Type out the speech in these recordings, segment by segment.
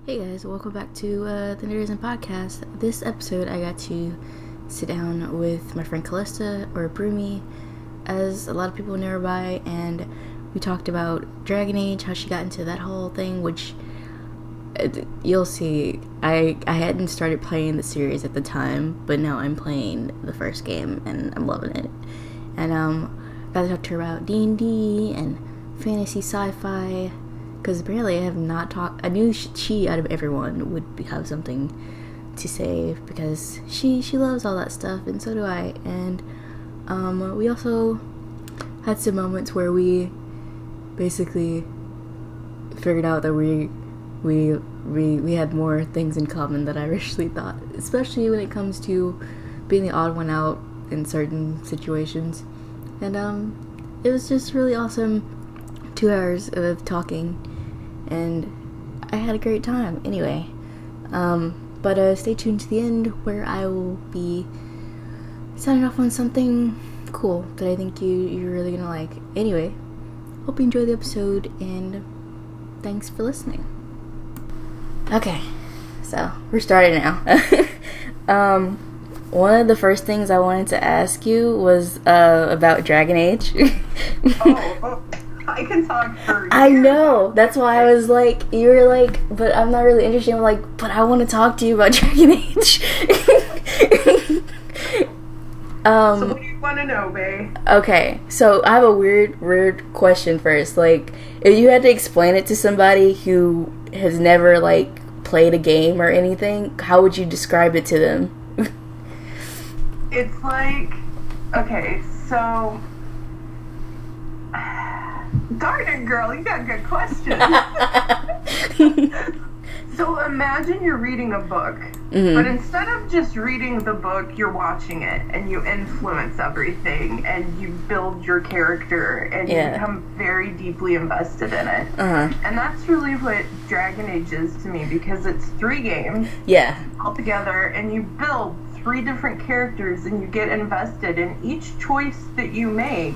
Hey guys, welcome back to the Nerdisms Podcast. This episode I got to sit down with my friend Callista, or Broomy, as a lot of people know her by, and we talked about Dragon Age, how she got into that whole thing, which you'll see. I hadn't started playing the series at the time, but now I'm playing the first game and I'm loving it. And got to talk to her about D&D and fantasy sci-fi, because apparently I have not talked. I knew she out of everyone would have something to say, because she loves all that stuff, and so do I. And we also had some moments where we basically figured out that we had more things in common than I originally thought, especially when it comes to being the odd one out in certain situations. And it was just really awesome 2 hours of talking, and I had a great time. Anyway, but stay tuned to the end, where I will be signing off on something cool that I think you're really gonna like. Anyway, hope you enjoy the episode, and thanks for listening. Okay, so we're starting now. One of the first things I wanted to ask you was about Dragon Age. I can talk for years. I know. That's why I was like, you were like, but I'm not really interested. I'm like, but I want to talk to you about Dragon Age. So what do you want to know, babe? Okay, so I have a weird question first. Like, if you had to explain it to somebody who has never, like, played a game or anything, how would you describe it to them? It's like, okay, so... Darn it, girl, you got good questions. So imagine you're reading a book, but instead of just reading the book, you're watching it, and you influence everything, and you build your character, and you become very deeply invested in it. And that's really what Dragon Age is to me, because it's 3 games all together, and you build 3 different characters, and you get invested in each choice that you make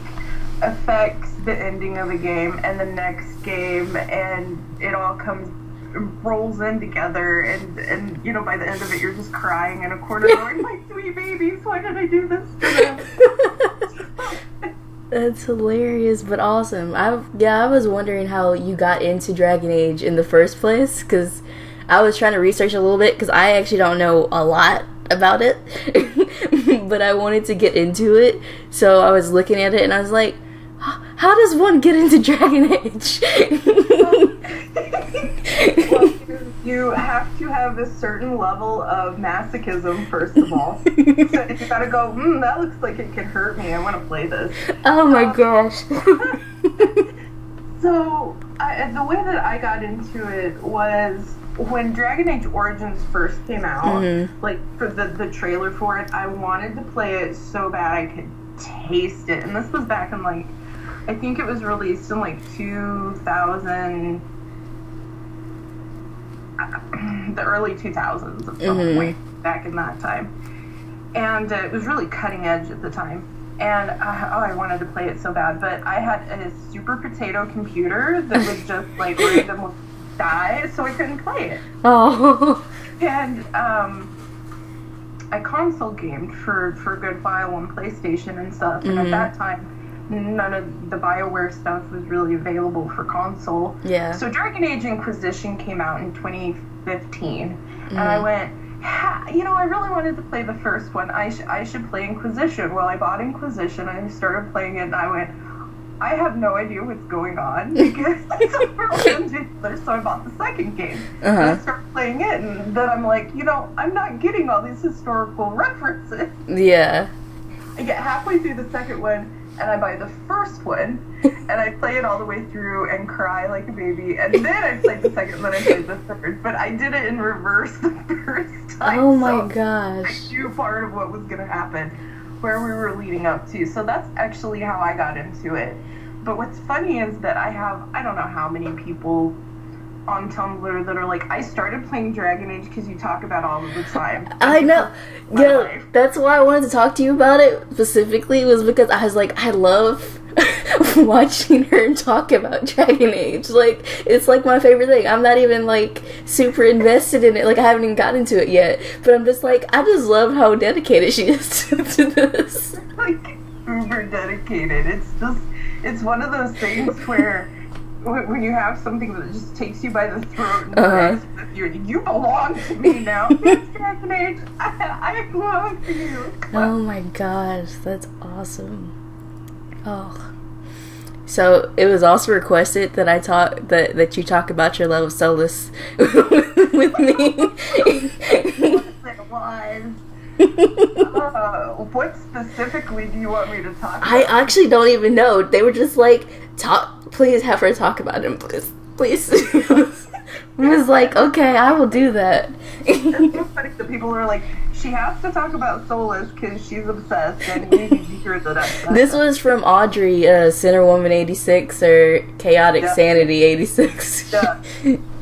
affects the ending of the game and the next game, and it all rolls in together, and you know, by the end of it you're just crying in a corner going, my sweet babies, why did I do this to them? That's hilarious, but awesome. I was wondering how you got into Dragon Age in the first place, because I was trying to research a little bit, because I actually don't know a lot about it, but I wanted to get into it, so I was looking at it and I was like, how does one get into Dragon Age? Well, you have to have a certain level of masochism, first of all. So you gotta go, that looks like it could hurt me, I want to play this. Oh my gosh. So, the way that I got into it was when Dragon Age Origins first came out, like, for the trailer for it, I wanted to play it so bad I could taste it. And this was back in, like, I think it was released in, like, 2000, the early 2000s at some point, back in that time. And it was really cutting edge at the time. And I wanted to play it so bad, but I had a super potato computer that would just, like, randomly die, so I couldn't play it. Oh. And I console gamed for a good while on PlayStation and stuff, and at that time none of the BioWare stuff was really available for console. So Dragon Age Inquisition came out in 2015, and I went, you know, I really wanted to play the first one. I should play Inquisition. Well, I bought Inquisition, and I started playing it, and I went, I have no idea what's going on, because so I bought the second game. And I started playing it, and then I'm like, you know, I'm not getting all these historical references. Yeah. I get halfway through the second one, and I buy the first one, and I play it all the way through and cry like a baby, and then I played the second, and then I played the third. But I did it in reverse the first time. Oh my gosh. I knew part of what was going to happen, where we were leading up to. So that's actually how I got into it. But what's funny is that I don't know how many people on Tumblr that are like, I started playing Dragon Age because you talk about all of the time. I know. Yeah, that's why I wanted to talk to you about it specifically, was because I was like, I love watching her talk about Dragon Age. Like, it's like my favorite thing. I'm not even like super invested in it. Like, I haven't even gotten into it yet. But I'm just like, I just love how dedicated she is to this. Like, uber dedicated. It's one of those things where when you have something that just takes you by the throat and you belong to me now. It's Dragon Age. I belong to you. Oh my gosh, that's awesome. Oh. So it was also requested that that you talk about your love of Solus with me. What specifically do you want me to talk about? I actually don't even know. They were just like, please have her talk about him, please. I was like, okay, I will do that. It's so funny that people are like, she has to talk about Solus because she's obsessed, and we need to hear that. This was from Audrey, Cinnamon 86 or Chaotic Sanity 86. Yeah.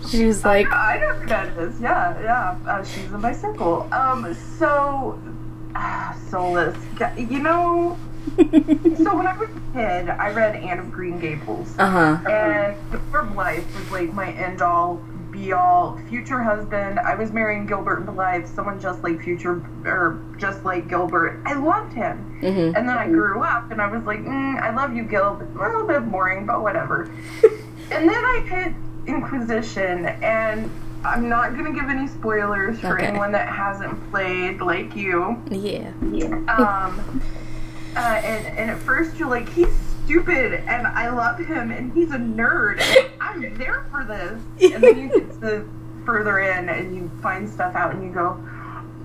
She was like, I know who that is. Yeah. She's in my circle. Solus. You know. So when I was a kid, I read Anne of Green Gables. And Gilbert Blythe was like my end-all, be-all, future husband. I was marrying Gilbert and Blythe, someone just like just like Gilbert. I loved him. And then I grew up, and I was like, I love you, Gil, but a little bit boring, but whatever. And then I hit Inquisition, and I'm not going to give any spoilers for anyone that hasn't played like you. Yeah. And at first you're like, he's stupid, and I love him, and he's a nerd, and I'm there for this. And then you get to further in, and you find stuff out, and you go,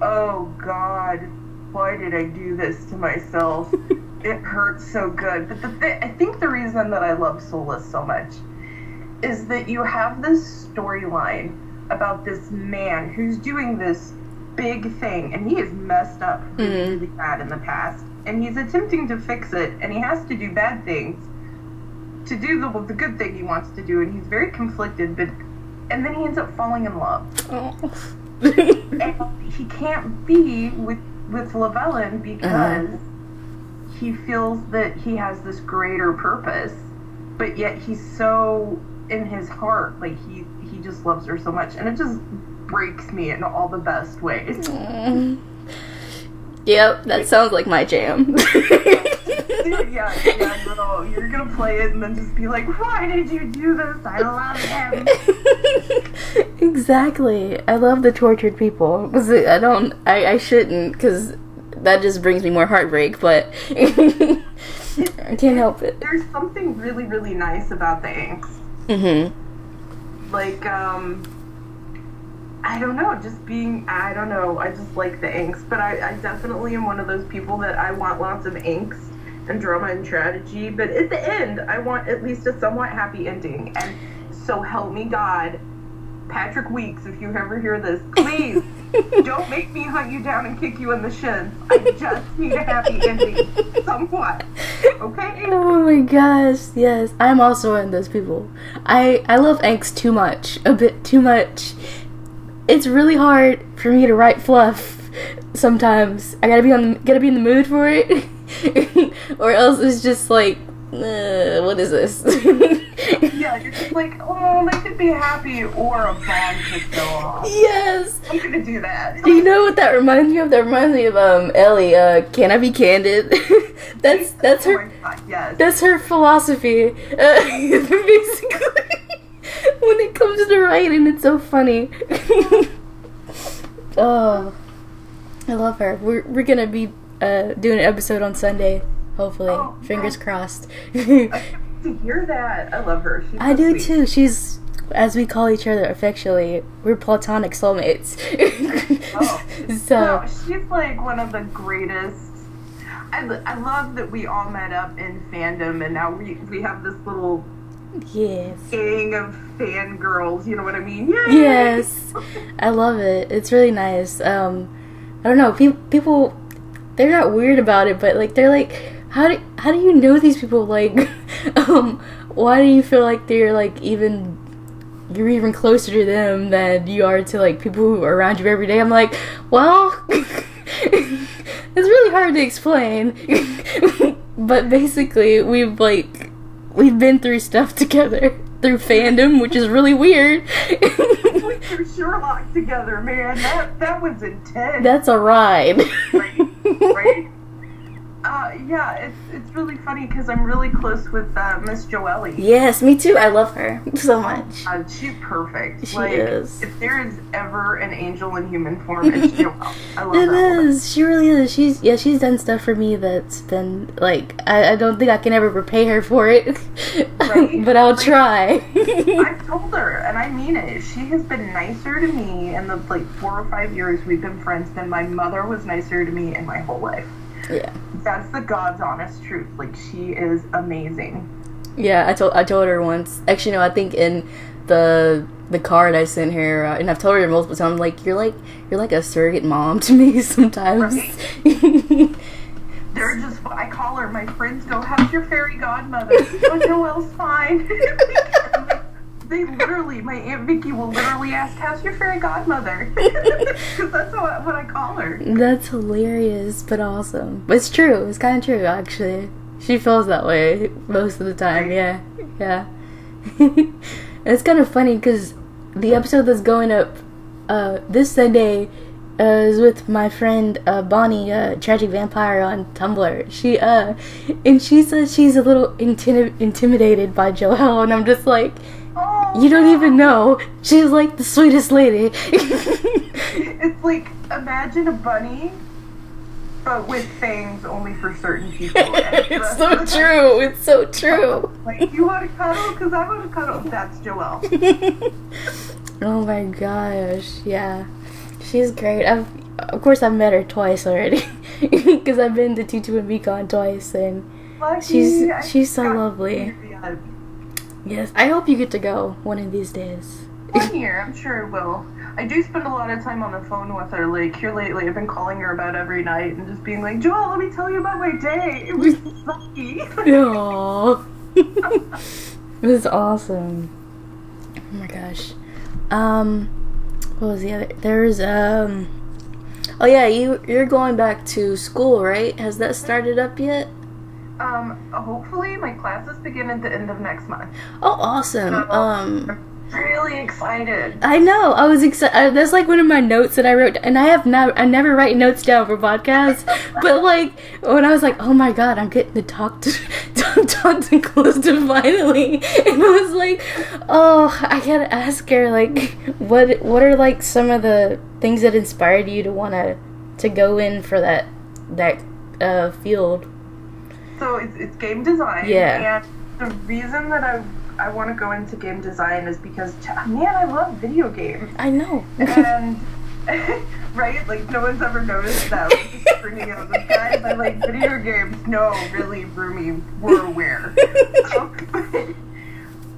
oh God, why did I do this to myself? It hurts so good. But I think the reason that I love Solus so much is that you have this storyline about this man who's doing this big thing, and he is messed up really bad in the past, and he's attempting to fix it, and he has to do bad things to do the good thing he wants to do, and he's very conflicted, and then he ends up falling in love. And he can't be with Llewellyn because he feels that he has this greater purpose, but yet he's so in his heart, like he just loves her so much, and it just breaks me in all the best ways. Yep, that sounds like my jam. Yeah, girl, you're gonna play it and then just be like, why did you do this? I love him. Exactly. I love the tortured people. I shouldn't, because that just brings me more heartbreak, but I can't help it. There's something really, really nice about the angst. Like, I don't know, I just like the angst, but I definitely am one of those people that I want lots of angst and drama and tragedy, but at the end, I want at least a somewhat happy ending, and so help me God, Patrick Weeks, if you ever hear this, please, don't make me hunt you down and kick you in the shins. I just need a happy ending, somewhat, okay? Oh my gosh, yes, I'm also one of those people. I love angst too much, a bit too much. It's really hard for me to write fluff sometimes. I gotta be in the mood for it, or else it's just like, what is this? Yeah, you're just like, oh, they could be happy, or a bomb could go off. Yes, I'm gonna do that. Do you know what that reminds me of? That reminds me of Ellie. Can I be candid? that's her. Oh my God, yes. That's her philosophy. Basically. When it comes to writing, it's so funny. Oh, I love her. We're gonna be doing an episode on Sunday, hopefully. Fingers crossed. I can't wait to hear that. I love her. I do sweet. Too. She's, as we call each other affectionately, we're platonic soulmates. So she's like one of the greatest. I love that we all met up in fandom, and now we have this little gang of fangirls, you know what I mean? Yay! Yes, I love it. It's really nice. I don't know, people, they're not weird about it, but like they're like, how do you know these people? Like, why do you feel like they're like you're even closer to them than you are to like people who are around you every day? I'm like, well, it's really hard to explain. But basically, we've been through stuff together through fandom, which is really weird. We went through Sherlock together, man. That was intense. That's a ride. Right? Yeah, it's really funny because I'm really close with Miss Joelle. Yes, me too. I love her so much. She's perfect. She is. If there is ever an angel in human form, it's Joelle. I love that. It is. She really is. She's done stuff for me that's been I don't think I can ever repay her for it. Right? But I'll try. I've told her, and I mean it. She has been nicer to me in the 4 or 5 years we've been friends than my mother was nicer to me in my whole life. Yeah. That's the God's honest truth. She is amazing. Yeah, I told her once. Actually, no, I think in the card I sent her, and I've told her multiple times. You're like a surrogate mom to me sometimes. Right? They're just. I call her. My friends go, "How's your fairy godmother?" Oh, Joelle's fine. They literally, my Aunt Vicky will literally ask, "How's your fairy godmother?" Because that's what I call her. That's hilarious, but awesome. But it's true. It's kind of true, actually. She feels that way most of the time. Right. Yeah. And it's kind of funny because the episode that's going up this Sunday is with my friend Bonnie, Tragic Vampire on Tumblr. She says she's a little intimidated by Joelle, and I'm just like, you don't even know. She's the sweetest lady. It's imagine a bunny, but with fangs only for certain people. It's so true. It's so true. You want to cuddle? Because I want to cuddle. That's Joelle. Oh my gosh. Yeah. She's great. Of course, I've met her twice already. Because I've been to T2 and VCon twice. And she's so lovely. Yes, I hope you get to go one of these days. 1 year, I'm sure it will. I do spend a lot of time on the phone with her. Here lately, I've been calling her about every night and just being like, "Joelle, let me tell you about my day. It was sucky." Aww. It was awesome. Oh my gosh. What was the other? There's Oh yeah, you're going back to school, right? Has that started up yet? Hopefully my classes begin at the end of next month. Oh, awesome. So, I'm really excited. I know. I was excited. That's one of my notes that I wrote, and I never write notes down for podcasts. But when I was oh my god, I'm getting to talk to Callista finally, and I was oh, I gotta ask her what are some of the things that inspired you to want to go in for that field. So it's game design. Yeah. And the reason that I want to go into game design is because, man, I love video games. I know. And, right? No one's ever noticed that. Just bringing out the guys. I like video games. No, really, Broomy, we're aware.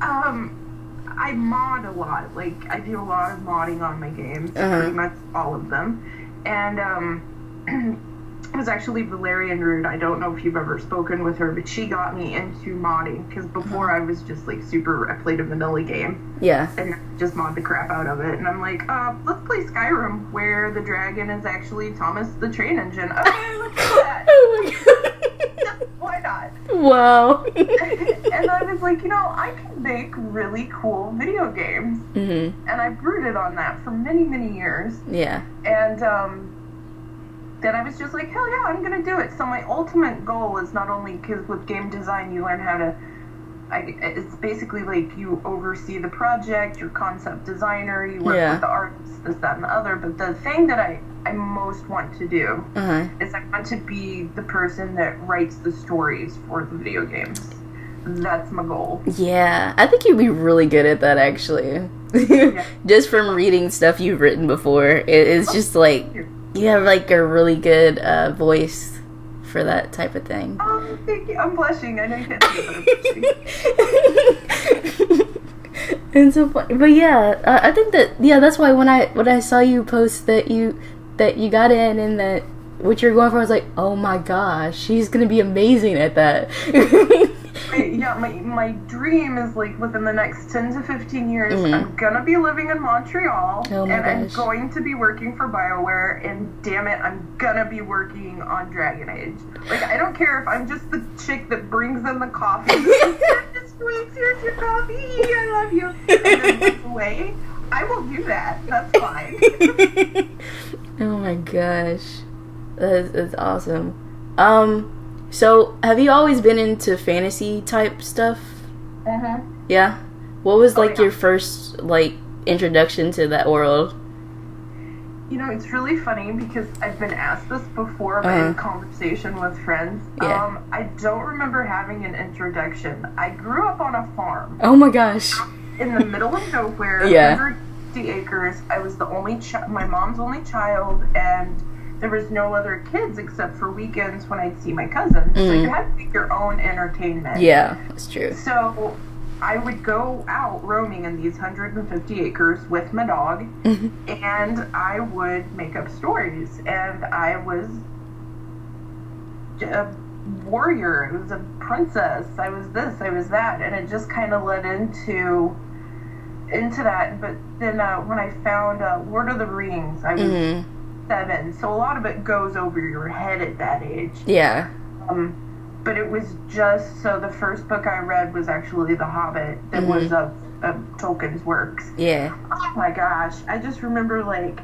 I mod a lot. I do a lot of modding on my games. Pretty much all of them. And, it was actually Valerian Root. I don't know if you've ever spoken with her, but she got me into modding, because before I was just I played a vanilla game. Yeah. And just mod the crap out of it. And I'm like, let's play Skyrim, where the dragon is actually Thomas the Train Engine. Okay, let's do that. Oh my god. Why not? Wow. And I was like, I can make really cool video games. Mm-hmm. And I brooded on that for many, many years. Yeah. And, then I was just like, hell yeah, I'm gonna do it. So my ultimate goal is not only, because with game design you learn how to, it's basically you oversee the project, you're concept designer, you work with the artists, this, that, and the other, but the thing that I most want to do is I want to be the person that writes the stories for the video games. That's my goal. Yeah, I think you'd be really good at that, actually. Yeah. Just from reading stuff you've written before, it's just you have a really good voice for that type of thing. Oh, thank you. I'm blushing. I know you can't see it, but I'm blushing. And so, but yeah, I think that's why when I saw you post that you got in and that what you're going for, I was like, oh my gosh, she's gonna be amazing at that. my dream is like within the next 10 to 15 years, I'm gonna be living in Montreal, and I'm going to be working for BioWare, and damn it, I'm gonna be working on Dragon Age. Like, I don't care if I'm just the chick that brings them the coffee. Here's your coffee, I love you, and then walks away. I will do that. That's fine. Oh my gosh, that's awesome. So, have you always been into fantasy type stuff? Yeah? What was, your first, introduction to that world? You know, it's really funny because I've been asked this before in conversation with friends. Yeah. I don't remember having an introduction. I grew up on a farm. Oh my gosh. In the middle of nowhere, 150 acres. I was the only my mom's only child, and there was no other kids except for weekends when I'd see my cousins. So you had to make your own entertainment. Yeah, that's true. So I would go out roaming in these 150 acres with my dog, and I would make up stories. And I was a warrior. I was a princess. I was this. I was that. And it just kind of led into that. But then when I found Lord of the Rings, I was 7, so a lot of it goes over your head at that age. Yeah. But it was just, so the first book I read was actually The Hobbit, that was of Tolkien's works. Yeah. Oh my gosh, I just remember, I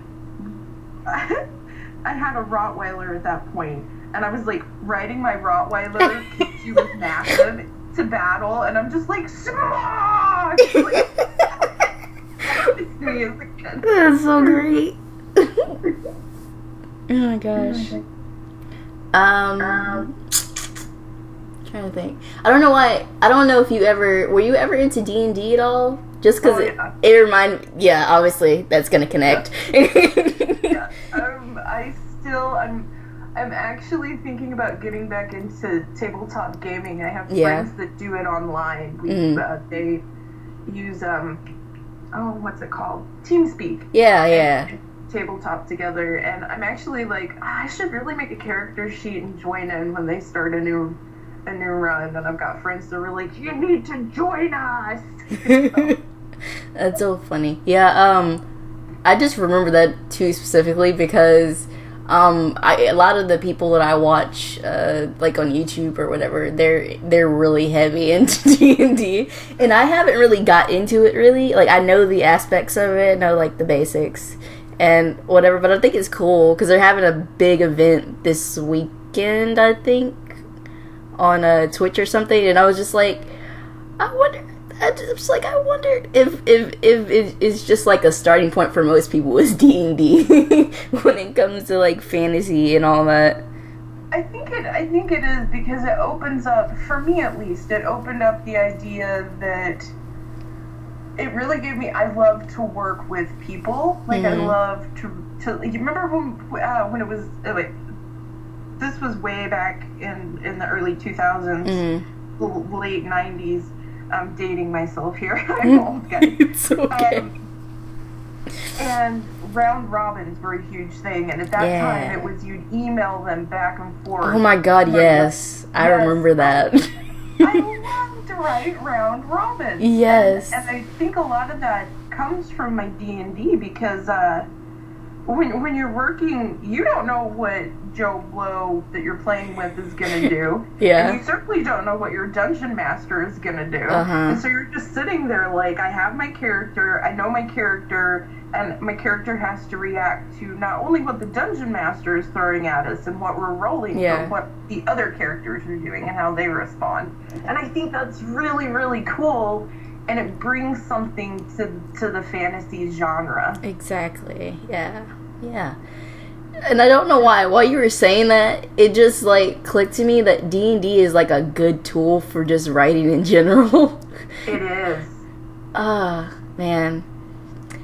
had a Rottweiler at that point, and I was, riding my Rottweiler, she was massive, to battle, and I'm just smash! It's me as a kid. That's so great. Oh my gosh. Trying to think. I don't know why. I don't know if were you ever into D&D at all? Just because it reminded. Yeah, obviously that's gonna connect. Yeah. I'm actually thinking about getting back into tabletop gaming. I have friends that do it online. They use what's it called? TeamSpeak. Yeah. Tabletop together, and I'm actually I should really make a character sheet and join in when they start a new run, and I've got friends that are like, you need to join us. That's so funny. Yeah, I just remember that too specifically because a lot of the people that I watch on YouTube or whatever, they're really heavy into D&D, and I haven't really got into it really. I know the aspects of it, I know the basics and whatever, but I think it's cool because they're having a big event this weekend, I think, on Twitch or something, and I was just I wonder if it's just a starting point for most people is D&D when it comes to fantasy and all that. I think it is because it opens up, for me at least, it opened up the idea that it really gave me, I love to work with people. I love to you remember when it was, this was way back in the early 2000s, late 90s. I'm dating myself here. I'm old, guys. It's okay. And round robins were a huge thing, and at that time it was you'd email them back and forth. Oh my god, yes. I remember that. I love to write round robins. Yes. And I think a lot of that comes from my D&D because when you're working, you don't know what Joe Blow that you're playing with is going to do. Yeah. And you certainly don't know what your dungeon master is going to do. And so you're just sitting there I have my character, I know my character, and my character has to react to not only what the dungeon master is throwing at us and what we're rolling, but what the other characters are doing and how they respond. And I think that's really, really cool. And it brings something to the fantasy genre. Exactly. Yeah. And I don't know why. While you were saying that, it just clicked to me that D&D is a good tool for just writing in general. It is. Man.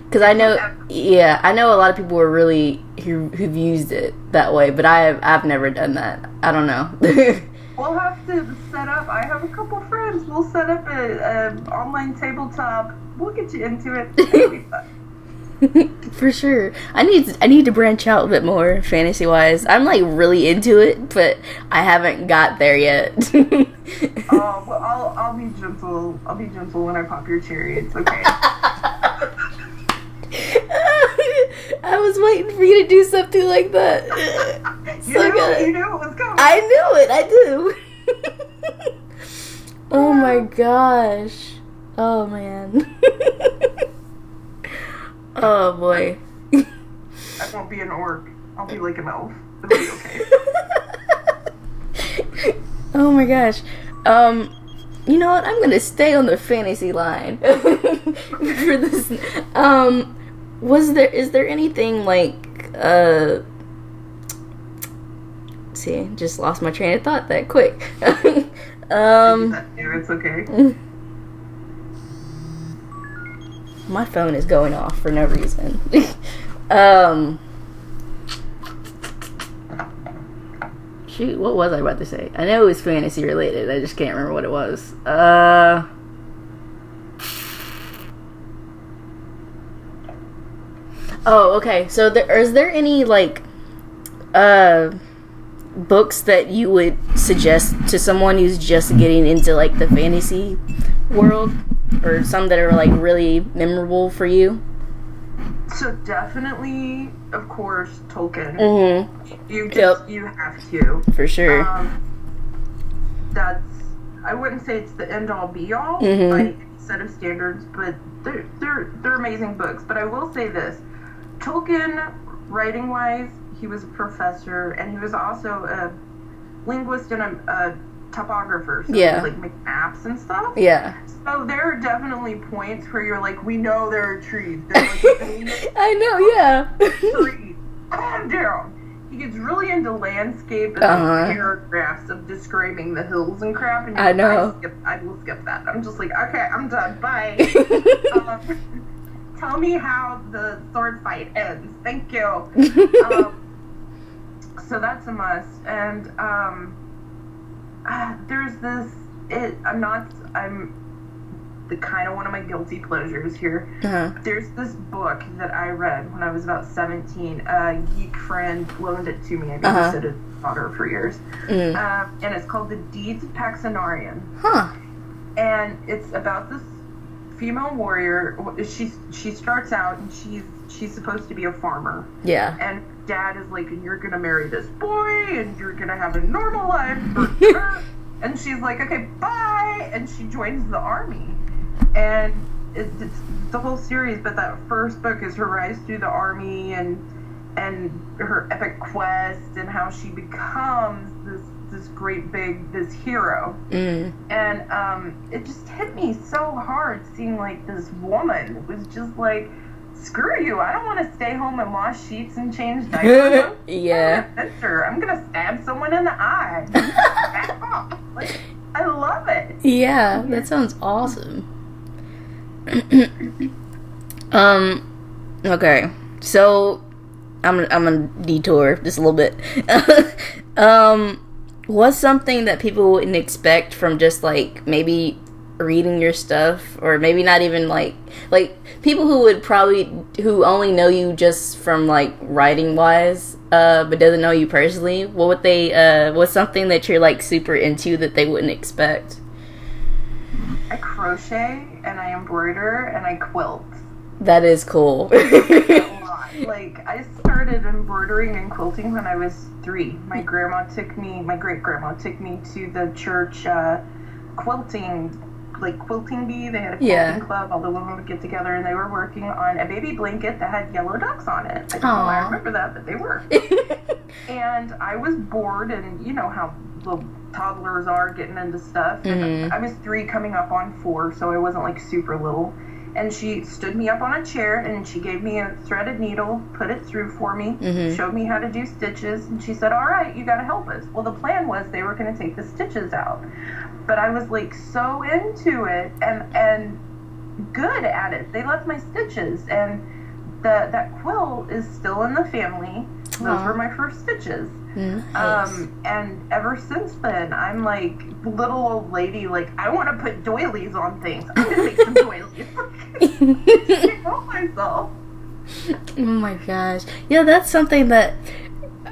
Because I know a lot of people are really who've used it that way, but I've never done that. I don't know. We'll have to set up. I have a couple friends. We'll set up a online tabletop. We'll get you into it. It'll be fun. For sure. I need to branch out a bit more fantasy wise. I'm really into it, but I haven't got there yet. Oh, well, I'll be gentle. I'll be gentle when I pop your cherry. It's okay. I was waiting for you to do something like that. You knew it was coming. I knew it. I do. Oh my gosh. Oh man. Oh boy. I won't be an orc. I'll be like an elf. It'll be okay. Oh my gosh. You know what? I'm gonna stay on the fantasy line for this. Is there anything like see, just lost my train of thought that quick. It's okay. My phone is going off for no reason. Shoot, what was I about to say? I know it was fantasy related. I just can't remember what it was. Oh, okay. So is there any like books that you would suggest to someone who's just getting into like the fantasy world, or some that are like really memorable for you? So definitely, of course, Tolkien. Mm-hmm. You have to, for sure. I wouldn't say it's the end all be all by set of standards, but they're amazing books. But I will say this: Tolkien, writing wise, he was a professor, and he was also a linguist and a topographer, so like make maps and stuff. Yeah. So there are definitely points where you're like, we know there are trees. I know, yeah. Trees. Calm down. He gets really into landscape and like paragraphs of describing the hills and crap. And I know. I will skip that. I'm just like, okay, I'm done. Bye. Tell me how the sword fight ends. Thank you. So that's a must. And there's this. I'm the kind of one of my guilty pleasures here. There's this book that I read when I was about 17. A geek friend loaned it to me. I babysitted his daughter for years. And it's called The Deeds of Paxenarian. And it's about this female warrior. She starts out and she's supposed to be a farmer. Yeah. And dad is like, and you're gonna marry this boy and you're gonna have a normal life for her. And she's like, okay, bye. And she joins the army. And it's the whole series, but that first book is her rise through the army and her epic quest and how she becomes this great big hero. And it just hit me so hard seeing like this woman was just like, screw you, I don't want to stay home and wash sheets and change diapers. I'm gonna stab someone in the eye. Back off. Like, I love it. Yeah, that sounds awesome. Okay, so I'm gonna detour just a little bit. What's something that people wouldn't expect from just like maybe reading your stuff, or maybe not even like people who only know you just from like writing wise, but doesn't know you personally? What would they? What's something that you're like super into that they wouldn't expect? I crochet and I embroider and I quilt. That is cool. Like, I started embroidering and quilting when I was 3. My great grandma took me to the church quilting bee. They had a quilting club. All the women would get together and they were working on a baby blanket that had yellow ducks on it. I don't know why I remember that, but they were. And I was bored, and you know how little toddlers are getting into stuff. And I was 3 coming up on 4, so I wasn't like super little. And she stood me up on a chair and she gave me a threaded needle, put it through for me, showed me how to do stitches, and she said, all right, you gotta help us. Well, the plan was they were gonna take the stitches out. But I was like so into it and good at it. They left my stitches, and that quilt is still in the family. Those were my first stitches. Nice. And ever since then, I'm like little old lady, like, I want to put doilies on things. I'm gonna make some doilies. I help myself. Oh my gosh. Yeah, that's something that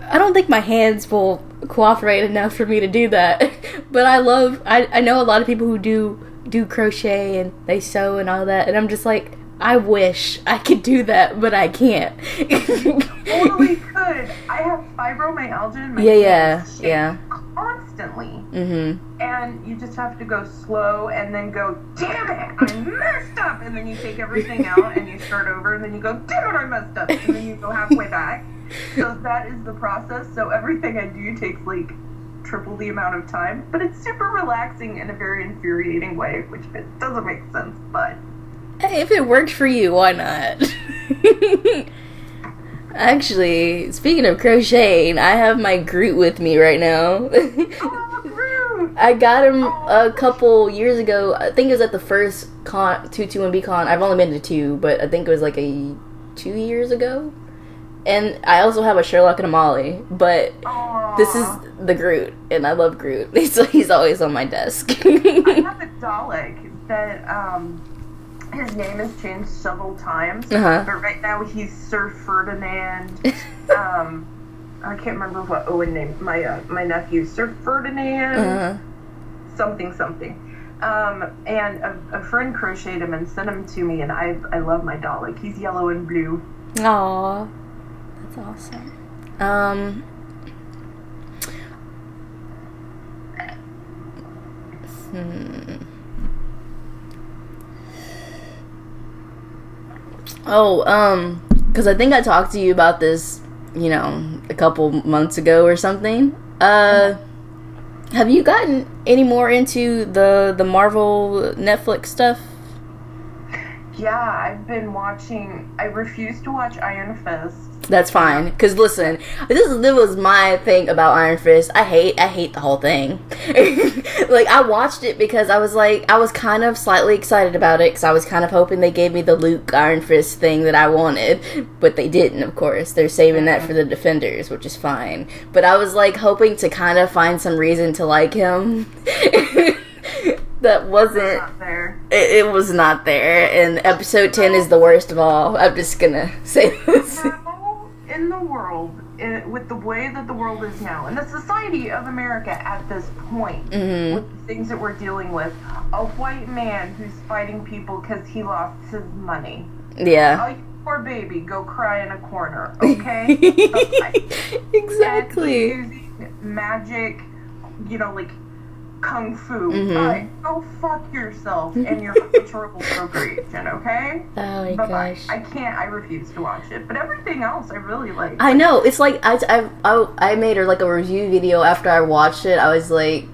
I don't think my hands will cooperate enough for me to do that. But I know a lot of people who do crochet and they sew and all that, and I'm just like, I wish I could do that, but I can't. Totally could. I have fibromyalgia in my hands. Yeah. Constantly. Mm-hmm. And you just have to go slow and then go, damn it, I messed up. And then you take everything out and you start over and then you go, damn it, I messed up. And then you go halfway back. So that is the process. So everything I do takes like triple the amount of time. But it's super relaxing in a very infuriating way, which it doesn't make sense, but... Hey, if it worked for you, why not? Actually, speaking of crocheting, I have my Groot with me right now. Oh, Groot! I got him a couple years ago. I think it was at the first 221B con. I've only been to 2, but I think it was like 2 years ago. And I also have a Sherlock and a Molly, but this is the Groot, and I love Groot. He's always on my desk. I have a Dalek that, his name has changed several times, but right now he's Sir Ferdinand. I can't remember what Owen named my nephew. Sir Ferdinand something. And a friend crocheted him and sent him to me, and I love my Dalek. He's yellow and blue. Aww, that's awesome. Because I think I talked to you about this, a couple months ago or something. Have you gotten any more into the Marvel Netflix stuff? Yeah, I've been watching... I refuse to watch Iron Fist. That's fine, because listen, this was my thing about Iron Fist. I hate the whole thing. Like, I watched it because I was kind of slightly excited about it, because I was kind of hoping they gave me the Luke Iron Fist thing that I wanted, but they didn't, of course. They're saving that for the Defenders, which is fine. But I was, hoping to kind of find some reason to like him. That wasn't... Not there. It was not there, and episode 10 is the worst of all. I'm just gonna say this. How in the world, with the way that the world is now, and the society of America at this point, with the things that we're dealing with, a white man who's fighting people because he lost his money. Yeah. Oh, you poor baby, go cry in a corner, okay? Exactly. And he's using magic, kung fu. Go fuck yourself and your cultural appropriation, okay? Oh my gosh. I refuse to watch it. But everything else I really like. I know. It's like I made her a review video after I watched it. I was like,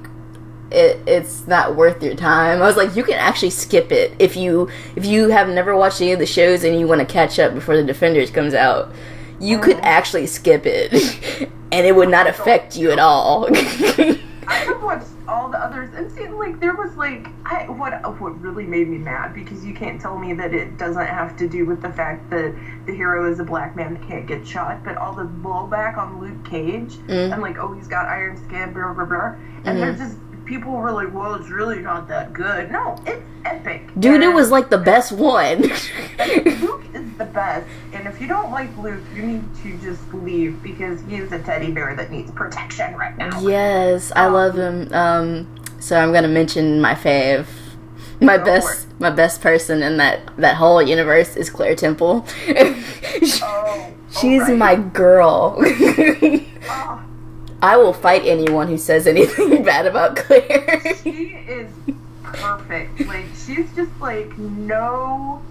it's not worth your time. I was like, you can actually skip it if you have never watched any of the shows and you want to catch up before the Defenders comes out. You could actually skip it and it would not affect you at all. I have watched all the others, and see, there was, what really made me mad, because you can't tell me that it doesn't have to do with the fact that the hero is a black man that can't get shot, but all the blowback on Luke Cage, and, he's got iron skin, blah, blah, blah, and they're just, people were like, well, it's really not that good. No, it's epic. Dude, it was, the best one. Luke is the best, and if you don't like Luke, you need to just leave, because he is a teddy bear that needs protection right now. Yes, I love him. So I'm gonna mention my fave. My best person in that whole universe is Claire Temple. She's my girl. I will fight anyone who says anything bad about Claire. She is perfect. She's just no...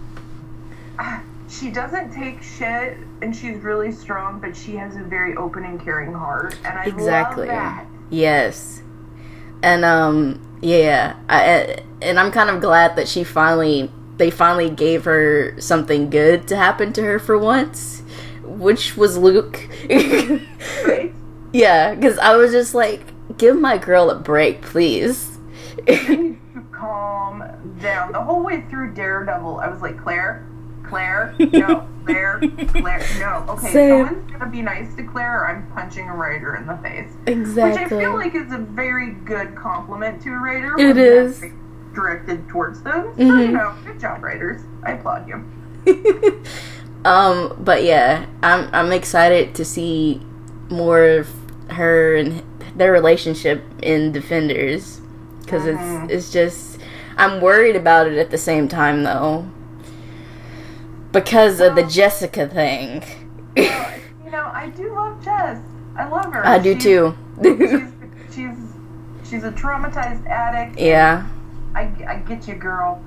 She doesn't take shit, and she's really strong, but she has a very open and caring heart, and I love that. Yes. And, and I'm kind of glad that they finally gave her something good to happen to her for once, which was Luke. Right? Yeah, because I was just give my girl a break, please. Calm down. The whole way through Daredevil, I was like, Claire, no, Claire, no. Okay, someone's gonna be nice to Claire, or I'm punching a writer in the face. Exactly. Which I feel is a very good compliment to a writer. It is. Directed towards them. So, good job, writers. I applaud you. But yeah, I'm excited to see more of her and their relationship in Defenders, because it's just, I'm worried about it at the same time though, because of the Jessica thing. Well, I do love Jess. I love her. I do too. she's a traumatized addict. Yeah. I get you, girl.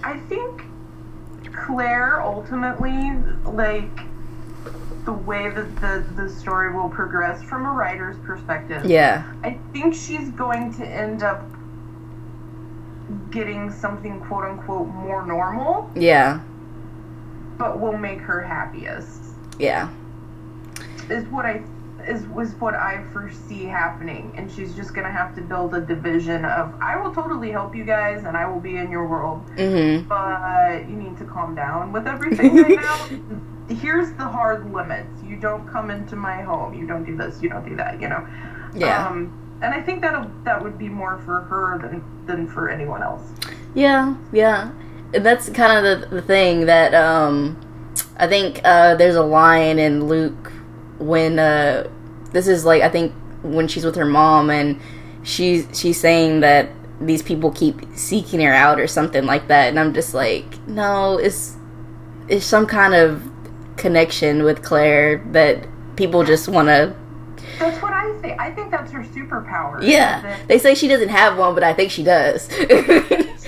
I think Claire ultimately, like, the way that the story will progress from a writer's perspective. Yeah. I think she's going to end up getting something quote unquote more normal. Yeah. But will make her happiest. Yeah. Is what I foresee happening, and she's just gonna have to build a division of, I will totally help you guys and I will be in your world, but you need to calm down with everything right now. Here's the hard limits. You don't come into my home. You don't do this. You don't do that. Yeah. And I think that would be more for her than for anyone else. Yeah. Yeah. And that's kind of the thing that I think there's a line in Luke when this is like, I think when she's with her mom and she's saying that these people keep seeking her out or something like that, and I'm just like, no, it's some kind of connection with Claire that people just want to. That's what I say. I think that's her superpower. Yeah, they say she doesn't have one, but I think she does. She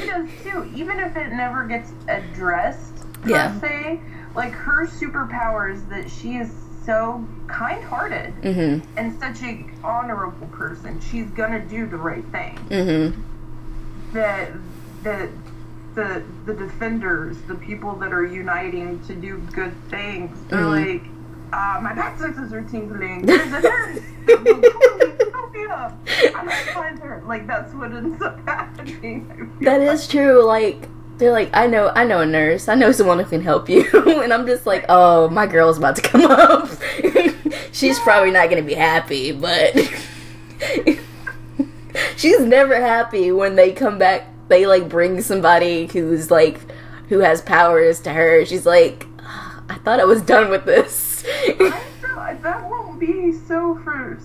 does too, even if it never gets addressed per se. Like, her superpower is that she is so kind-hearted and such a honorable person. She's gonna do the right thing. That the Defenders, the people that are uniting to do good things, they're like, my back senses are tingling. There's a nurse that will totally help me up. I'm gonna find her. Like, that's what ends up happening. That is true. Like, they're like, I know a nurse. I know someone who can help you. And I'm just like, oh, my girl's about to come up. She's probably not going to be happy, but she's never happy when they come back. They, like, bring somebody who's, like, who has powers to her. She's like, I thought I was done with this. That won't be so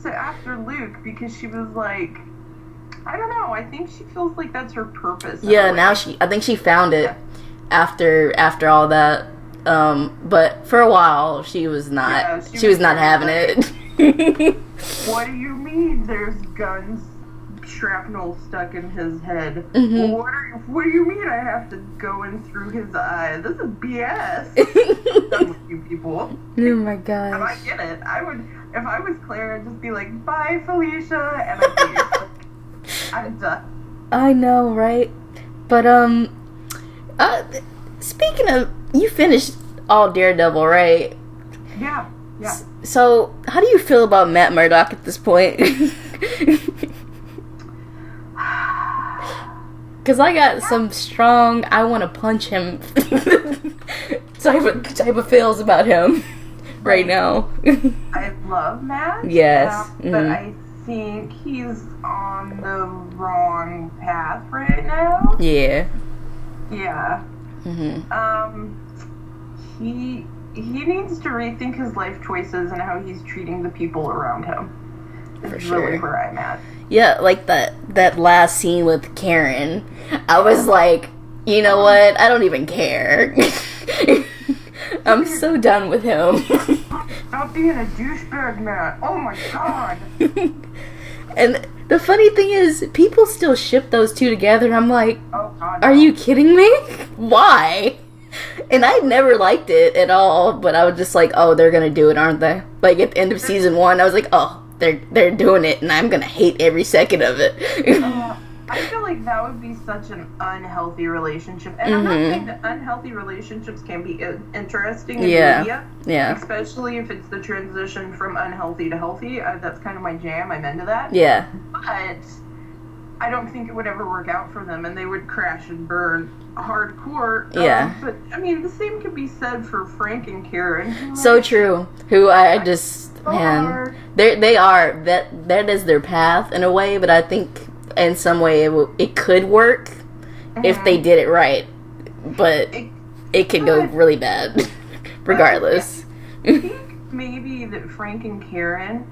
after Luke, because she was like, I don't know. I think she feels like that's her purpose. Yeah, now I think she found it after all that. But for a while, she was not. Yeah, she was not having it. What do you mean? There's guns, shrapnel stuck in his head. Well, what do you mean? I have to go in through his eye? This is BS. Done with you people. Oh my gosh. And I get it. I would, if I was Claire, I'd just be like, bye, Felicia, and I'd be I'm done. I know, right? But, speaking of, you finished all Daredevil, right? Yeah. So, how do you feel about Matt Murdock at this point? Because I got some strong, I want to punch him type of feels about him right now. I love Matt. Yes. But I think he's on the wrong path right now. Yeah. Yeah. He needs to rethink his life choices and how he's treating the people around him. Is really where I'm at. Yeah, like that last scene with Karen. I was like, you know what? I don't even care. I'm so done with him. Stop being a douchebag, Matt. Oh my god. And the funny thing is, people still ship those two together, and I'm like, oh god, are you kidding me? Why? And I never liked it at all, but I was just like, oh, they're gonna do it, aren't they? Like, at the end of season 1, I was like, oh, they're doing it, and I'm gonna hate every second of it. I feel like that would be such an unhealthy relationship. And I'm not saying that unhealthy relationships can be interesting in media. Yeah. Especially if it's the transition from unhealthy to healthy. That's kind of my jam. I'm into that. Yeah. But I don't think it would ever work out for them, and they would crash and burn hardcore. Yeah. But, I mean, the same could be said for Frank and Karen. So true. Who I just, man, they are, that is their path in a way, but I think in some way it could work if they did it right, but it could go really bad regardless. Peak maybe that Frank and Karen,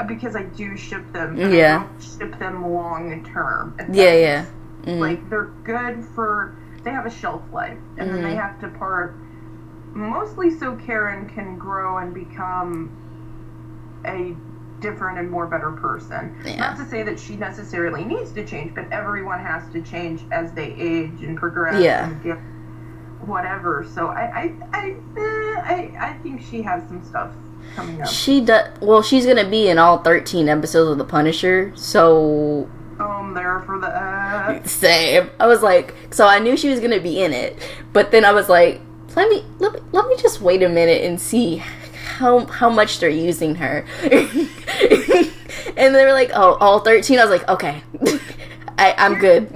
because I do ship them. Yeah. I don't ship them long term. Yeah. Mm-hmm. Like, they're good for, they have a shelf life, and then they have to part, mostly so Karen can grow and become a different and more better person. Yeah. Not to say that she necessarily needs to change, but everyone has to change as they age and progress and get whatever. So I think she has some stuff coming up. She does. Well, she's gonna be in all 13 episodes of The Punisher, so I'm there for the same. I was like, so I knew she was gonna be in it, but then I was like, let me just wait a minute and see how much they're using her. And they were like, oh, all 13. I was like, okay, I'm good.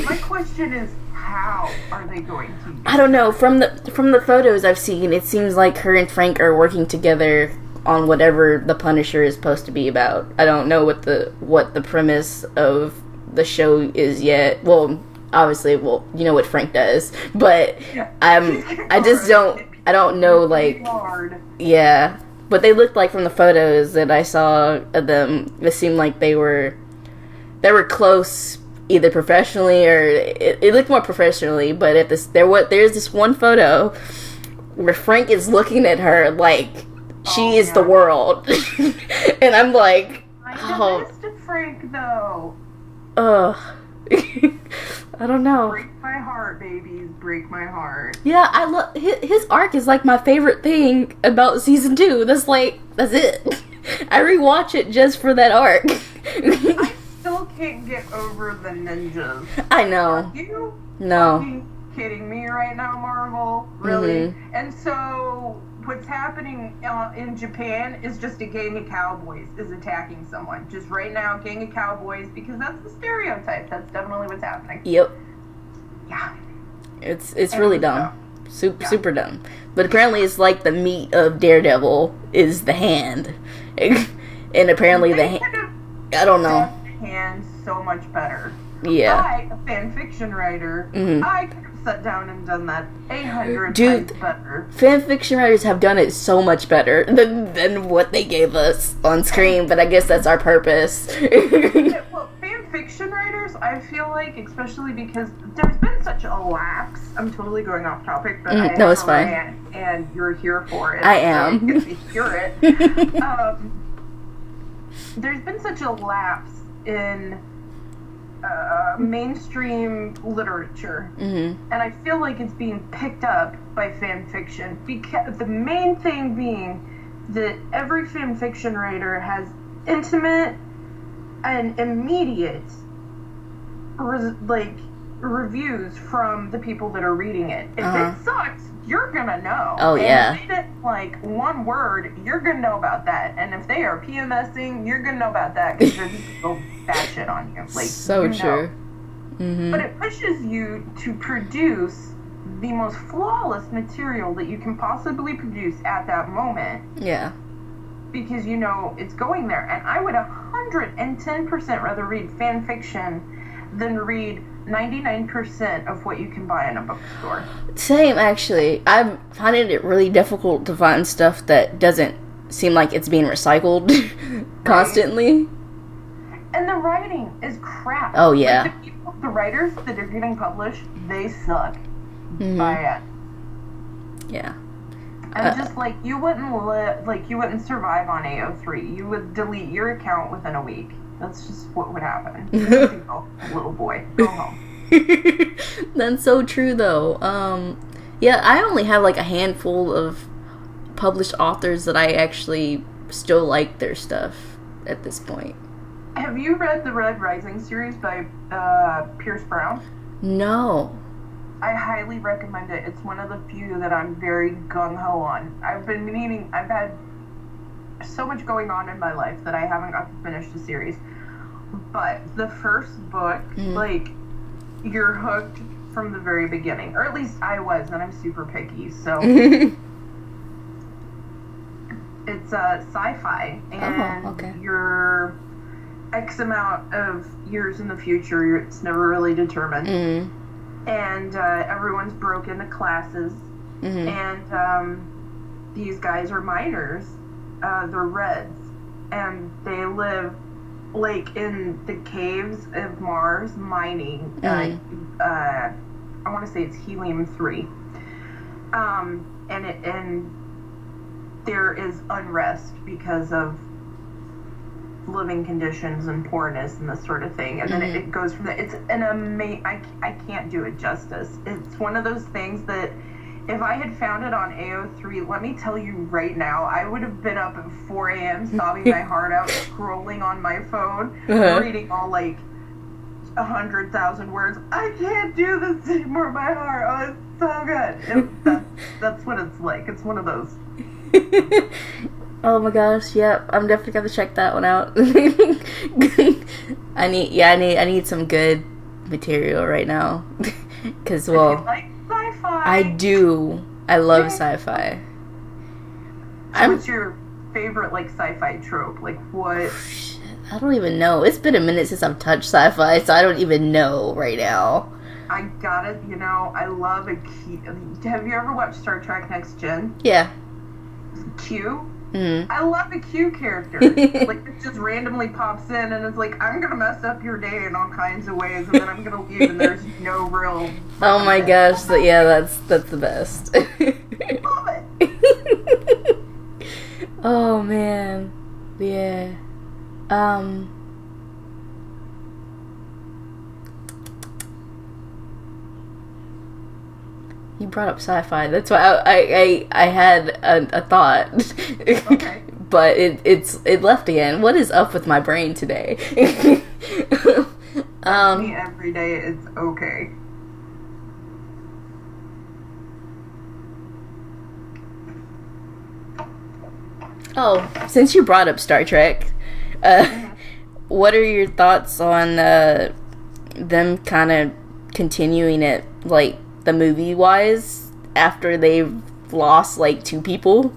My question is, how are they going to? I don't know. From the photos I've seen, it seems like her and Frank are working together on whatever The Punisher is supposed to be about. I don't know what the premise of the show is yet. Well, obviously, you know what Frank does, but I don't know, like, yeah. But they looked like, from the photos that I saw of them, it seemed like they were close, either professionally or it looked more professionally. But there's this one photo where Frank is looking at her like she is the world, and I'm like, I missed Frank though. I don't know. Break my heart, babies. Break my heart. Yeah, I love his arc is like my favorite thing about season 2. That's it. I rewatch it just for that arc. I still can't get over the ninjas. I know. Are you fucking kidding me right now, Marvel? Really? Mm-hmm. And so what's happening in Japan is just a gang of cowboys is attacking someone. Just right now, gang of cowboys, because that's the stereotype. That's definitely what's happening. Yep. Yeah. It's really dumb. Super dumb. But apparently it's like the meat of Daredevil is the hand. And apparently the hand... I don't know. The hand so much better. Yeah. I, a fan fiction writer, I could have sat down and done that 800 times better. Fan fiction writers have done it so much better than what they gave us on screen, but I guess that's our purpose. Well, fan fiction writers, I feel like, especially because there's been such a lapse. I'm totally going off topic, but I no, it's fine. And you're here for it. I am. So you get to hear it. There's been such a lapse in mainstream literature, and I feel like it's being picked up by fan fiction, because the main thing being that every fan fiction writer has intimate and immediate reviews from the people that are reading it. If it sucks, you're gonna know. Oh, yeah. If it's like one word, you're gonna know about that. And if they are PMSing, you're gonna know about that, because they're just gonna go batshit on you. Like, so true. Mm-hmm. But it pushes you to produce the most flawless material that you can possibly produce at that moment. Yeah. Because you know it's going there. And I would 110% rather read fan fiction than read 99% of what you can buy in a bookstore. Same, actually. I'm finding it really difficult to find stuff that doesn't seem like it's being recycled constantly. And the writing is crap. Oh, yeah. Like the writers that are getting published, they suck. Buy it. Yeah. And just like, you wouldn't survive on AO3. You would delete your account within a week. That's just what would happen. Go, little boy, go home. That's so true, though. Yeah, I only have like a handful of published authors that I actually still like their stuff at this point. Have you read the Red Rising series by Pierce Brown? No. I highly recommend it. It's one of the few that I'm very gung-ho on. I've had so much going on in my life that I haven't got to finish the series. But the first book, like, you're hooked from the very beginning. Or at least I was, and I'm super picky, so... It's sci-fi, and you're X amount of years in the future. It's never really determined. And everyone's broke into classes, and these guys are minors, they're Reds, and they live like in the caves of Mars, mining. I want to say it's helium-3. And there is unrest because of living conditions and poorness and this sort of thing. And then it goes from there. It's an I can't do it justice. It's one of those things that if I had found it on AO3, let me tell you right now, I would have been up at 4 a.m. sobbing my heart out, scrolling on my phone, reading all like 100,000 words. I can't do this anymore, my heart. Oh, it's so good. That's what it's like. It's one of those. Oh my gosh, yep. I'm definitely gonna check that one out. I need some good material right now. Cause well, you like sci-fi. I do. I love sci-fi. What's your favorite like sci-fi trope? Like what? I don't even know. It's been a minute since I've touched sci-fi, so I don't even know right now. I got it. I love a Q. Have you ever watched Star Trek Next Gen? Yeah. Q? Mm-hmm. I love the Q character. Like, it just randomly pops in and it's like, I'm gonna mess up your day in all kinds of ways, and then I'm gonna leave, and there's no real... Oh my gosh, that's the best. Love it! Oh, man. Yeah. You brought up sci-fi. That's why I had a thought. Okay. But it left again. What is up with my brain today? Me every day, it's okay. Oh, since you brought up Star Trek, what are your thoughts on them kind of continuing it, like, the movie-wise, after they've lost, like, 2 people?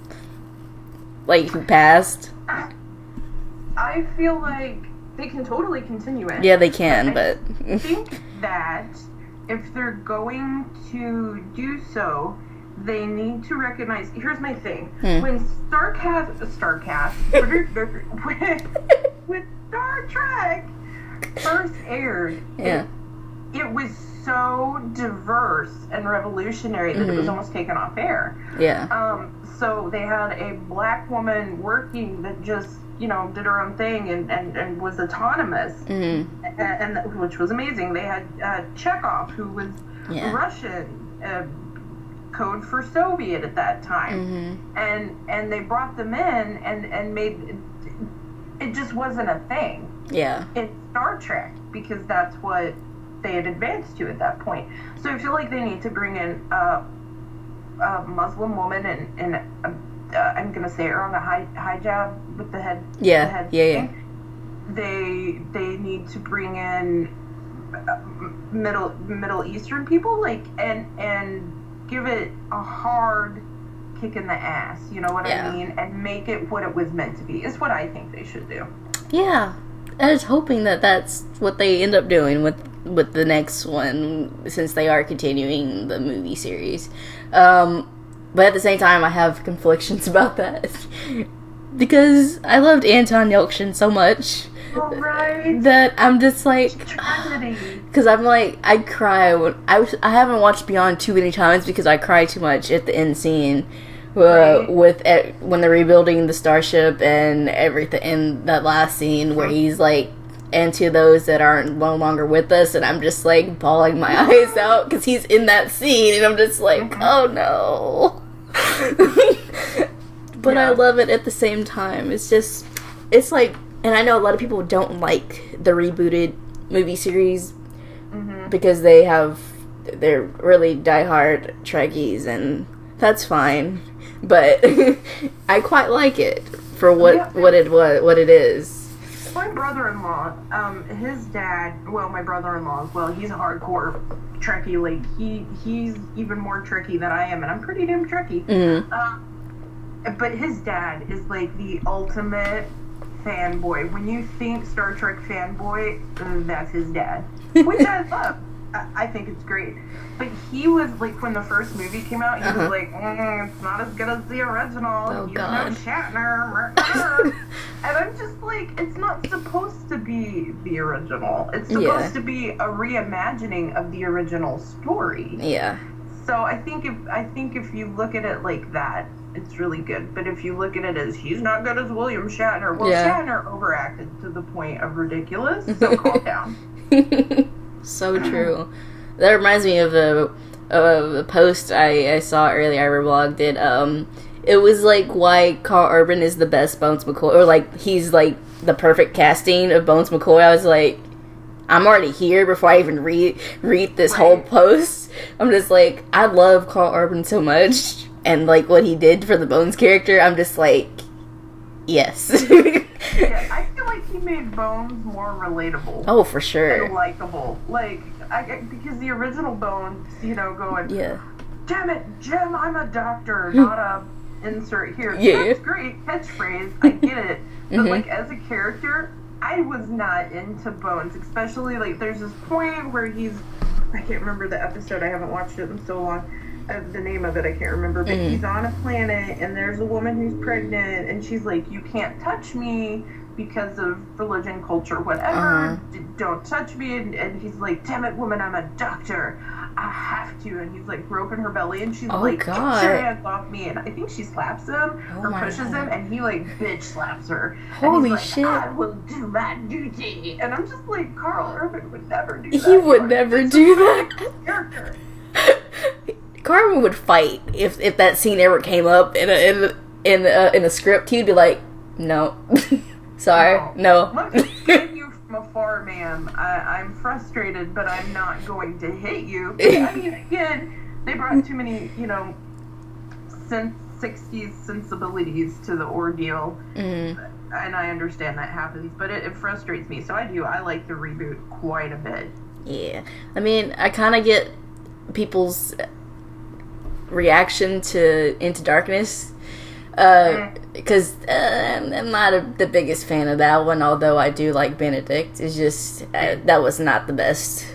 Like, who passed? I feel like they can totally continue it. Yeah, they can, but... I think that if they're going to do so, they need to recognize... Here's my thing. When when Star Trek first aired, it was so diverse and revolutionary that it was almost taken off air. Yeah. So they had a black woman working that just, did her own thing and was autonomous, and which was amazing. They had Chekhov, who was Russian, code for Soviet at that time, and they brought them in and made it just wasn't a thing. Yeah. In Star Trek, because that's what they had advanced to at that point. So I feel like they need to bring in a Muslim woman and I'm gonna say it wrong, a hijab with the head. Yeah. Thing. They need to bring in Middle Eastern people, like, and give it a hard kick in the ass. You know what I mean? And make it what it was meant to be. Is what I think they should do. Yeah. I was hoping that that's what they end up doing with the next one, since they are continuing the movie series. But at the same time, I have conflictions about that. Because I loved Anton Yelchin so much. Oh, right. That I'm just like... Because I'm like, I cry when... I haven't watched Beyond too many times because I cry too much at the end scene. When they're rebuilding the starship and everything, in that last scene where he's like, and to those that aren't no longer with us, and I'm just like bawling my eyes out because he's in that scene, and I'm just like, oh no. But I love it at the same time. It's just, it's like, and I know a lot of people don't like the rebooted movie series because they're really diehard Trekkies, and that's fine. But I quite like it for what it is. My brother-in-law, his dad, my brother-in-law as well, he's a hardcore Trekkie. Like, he's even more Trekkie than I am, and I'm pretty damn Trekkie. But his dad is like the ultimate fanboy. When you think Star Trek fanboy, that's his dad, which I love. I think it's great. But he was, like, when the first movie came out, he was like, it's not as good as the original. Oh, He's God. no Shatner. And I'm just like, it's not supposed to be the original. It's supposed to be a reimagining of the original story. Yeah. So I think if you look at it like that, it's really good. But if you look at it as he's not good as William Shatner, well, Shatner overacted to the point of ridiculous. So calm down. So true. That reminds me of a post I saw earlier. I reblogged it. It was like why Carl Urban is the best Bones McCoy, or like he's like the perfect casting of Bones McCoy. I was like, I'm already here before I even read this whole post. I'm just like, I love Carl Urban so much, and like what he did for the Bones character. I'm just like, yes. Yeah, I feel like he made Bones more relatable. Oh, for sure. And likable. Like, because the original Bones, going, damn it, Jim, I'm a doctor, not a insert here. Yeah. That's great catchphrase. I get it. But, like, as a character, I was not into Bones. Especially, like, there's this point where I can't remember the episode. I haven't watched it in so long. The name of it I can't remember, but he's on a planet and there's a woman who's pregnant and she's like, you can't touch me because of religion, culture, whatever. Don't touch me. And he's like, damn it, woman, I'm a doctor, I have to. And he's like groping her belly and she's like, God. Get your hands off me. And I think she slaps him or pushes him and he like bitch slaps her. Holy and he's shit. like, I will do my duty. And I'm just like, Carl Urban would never do that. He would never do that. Character. Carmen would fight if that scene ever came up in a script. He'd be like, no, sorry, no. Let me save you from afar, ma'am. I'm frustrated, but I'm not going to hit you. I mean, again, they brought too many, 60s sensibilities to the ordeal, and I understand that happens, but it frustrates me. So I like the reboot quite a bit. Yeah, I mean, I kind of get people's reaction to Into Darkness, because I'm not the biggest fan of that one, although I do like Benedict. It's just that was not the best.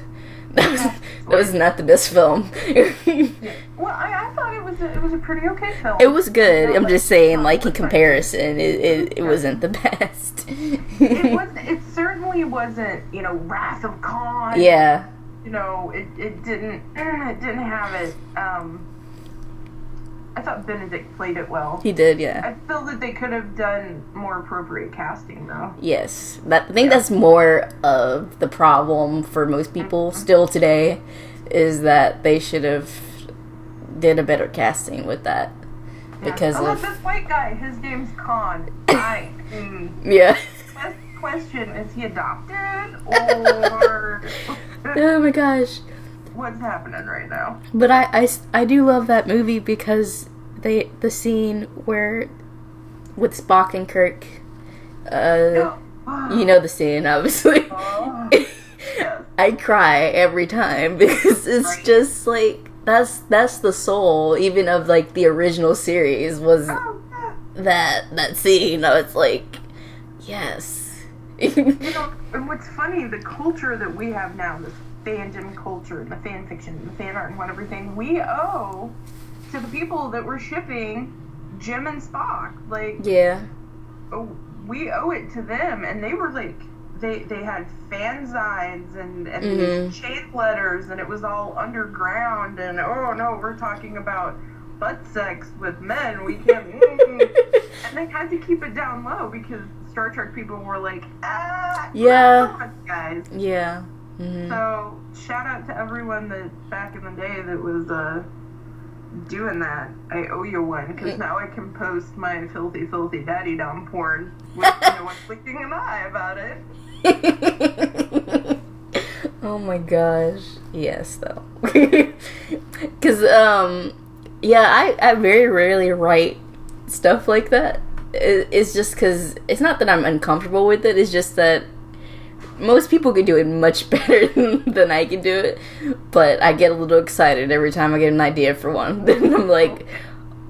That was not the best film. Well, I thought it was a pretty okay film. It was good. I'm just saying, like, in comparison, it wasn't the best. It certainly wasn't, Wrath of Khan. Yeah. It didn't have it. I thought Benedict played it well. He did, yeah. I feel that they could have done more appropriate casting, though. Yes. I think that's more of the problem for most people still today, is that they should have did a better casting with that. Yeah. Because of this white guy, his name's Khan. Yeah. Question, is he adopted, or... Oh my gosh. What's happening right now? But I do love that movie because the scene where with Spock and Kirk, you know the scene, obviously. Yes. I cry every time because it's just like that's the soul even of like the original series was that scene. It's like, yes. And what's funny, the culture that we have now, this fandom culture and the fan fiction and the fan art and everything, we owe to the people that were shipping Jim and Spock. Like, yeah, we owe it to them. And they were like, they had fanzines and these chain letters, and it was all underground. And oh no, we're talking about butt sex with men. We can't. And they had to keep it down low because Star Trek people were like, yeah, so much, guys. Yeah. Mm-hmm. So, shout out to everyone that back in the day that was doing that. I owe you one, because now I can post my filthy, filthy daddy dom porn with no one blinking an eye about it. Oh my gosh. Yes, though. Because, yeah, I very rarely write stuff like that. It's just because, it's not that I'm uncomfortable with it, it's just that most people can do it much better than I can do it, but I get a little excited every time I get an idea for one. Then I'm like,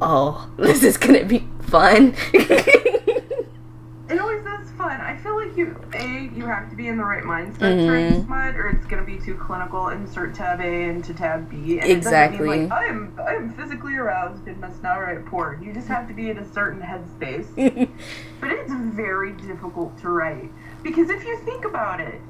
oh, this is gonna be fun. It always is fun. I feel like like you have to be in the right mindset to write smut, or it's going to be too clinical. Insert tab A into tab B. And exactly. It doesn't mean, like, I'm physically aroused and must now write porn. You just have to be in a certain headspace. But it's very difficult to write. Because if you think about it,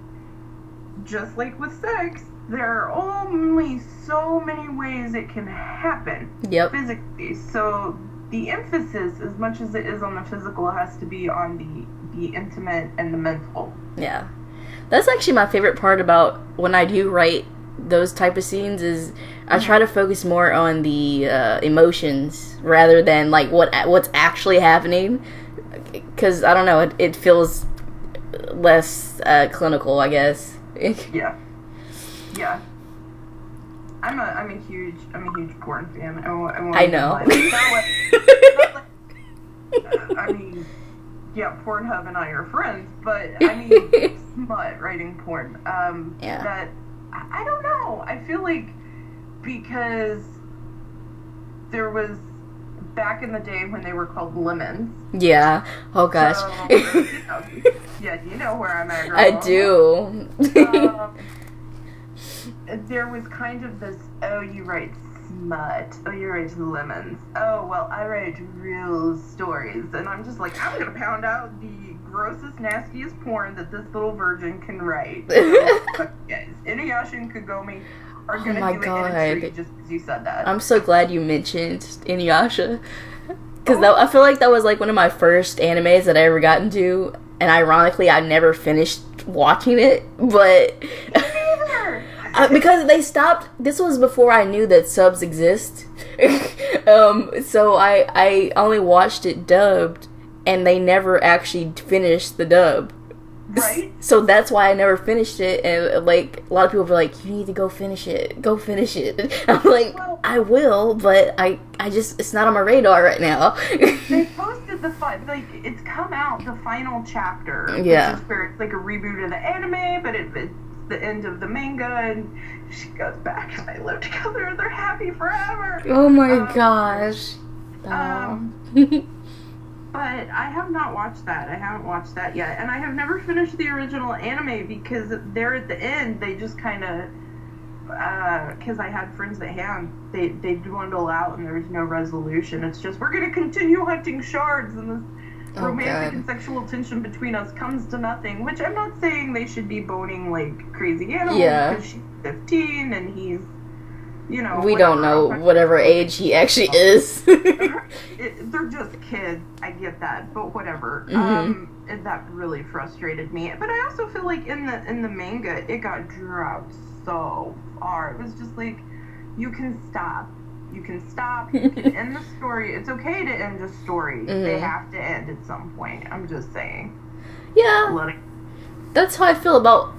just like with sex, there are only so many ways it can happen physically. So the emphasis, as much as it is on the physical, has to be on the intimate and the mental. Yeah. That's actually my favorite part about when I do write those type of scenes is I try to focus more on the emotions rather than like what's actually happening. Because, I don't know, it feels less clinical, I guess. Yeah. I'm a huge porn fan. I know. I mean, yeah, Pornhub and I are friends, but I mean, smut writing porn. That I don't know. I feel like because there was back in the day when they were called lemons. Yeah. Oh gosh. So, you know where I'm at, girl. I do. There was kind of this, oh, you write smut. Oh, you write lemons. Oh, well, I write real stories. And I'm just like, I'm going to pound out the grossest, nastiest porn that this little virgin can write. So, guys, Inuyasha and Kagome are going to do it in a tree just because you said that. I'm so glad you mentioned Inuyasha. Because I feel like that was like one of my first animes that I ever got into. And ironically, I never finished watching it. But... because they stopped. This was before I knew that subs exist. So I only watched it dubbed, and they never actually finished the dub. Right. So that's why I never finished it. And like a lot of people were like, "You need to go finish it. Go finish it." I'm like, well, I will, but I just it's not on my radar right now. They posted it's come out the final chapter. Yeah. Which is where it's like a reboot of the anime, but it's the end of the manga, and she goes back and they live together and they're happy forever. Oh my gosh. But I have not watched that. I haven't watched that yet, and I have never finished the original anime because there at the end they just kind of because I had friends that they dwindle out and there's no resolution. It's just we're gonna continue hunting shards, and this romantic and sexual tension between us comes to nothing, which I'm not saying they should be boning like crazy animals because she's 15 and he's, you know, we don't know whatever age he actually is. They're just kids. I get that, but whatever. And that really frustrated me. But I also feel like in the manga, it got dropped so far. It was just like, you can stop. You can end the story. It's okay to end a story. They have to end at some point. I'm just saying. Yeah. That's how I feel about,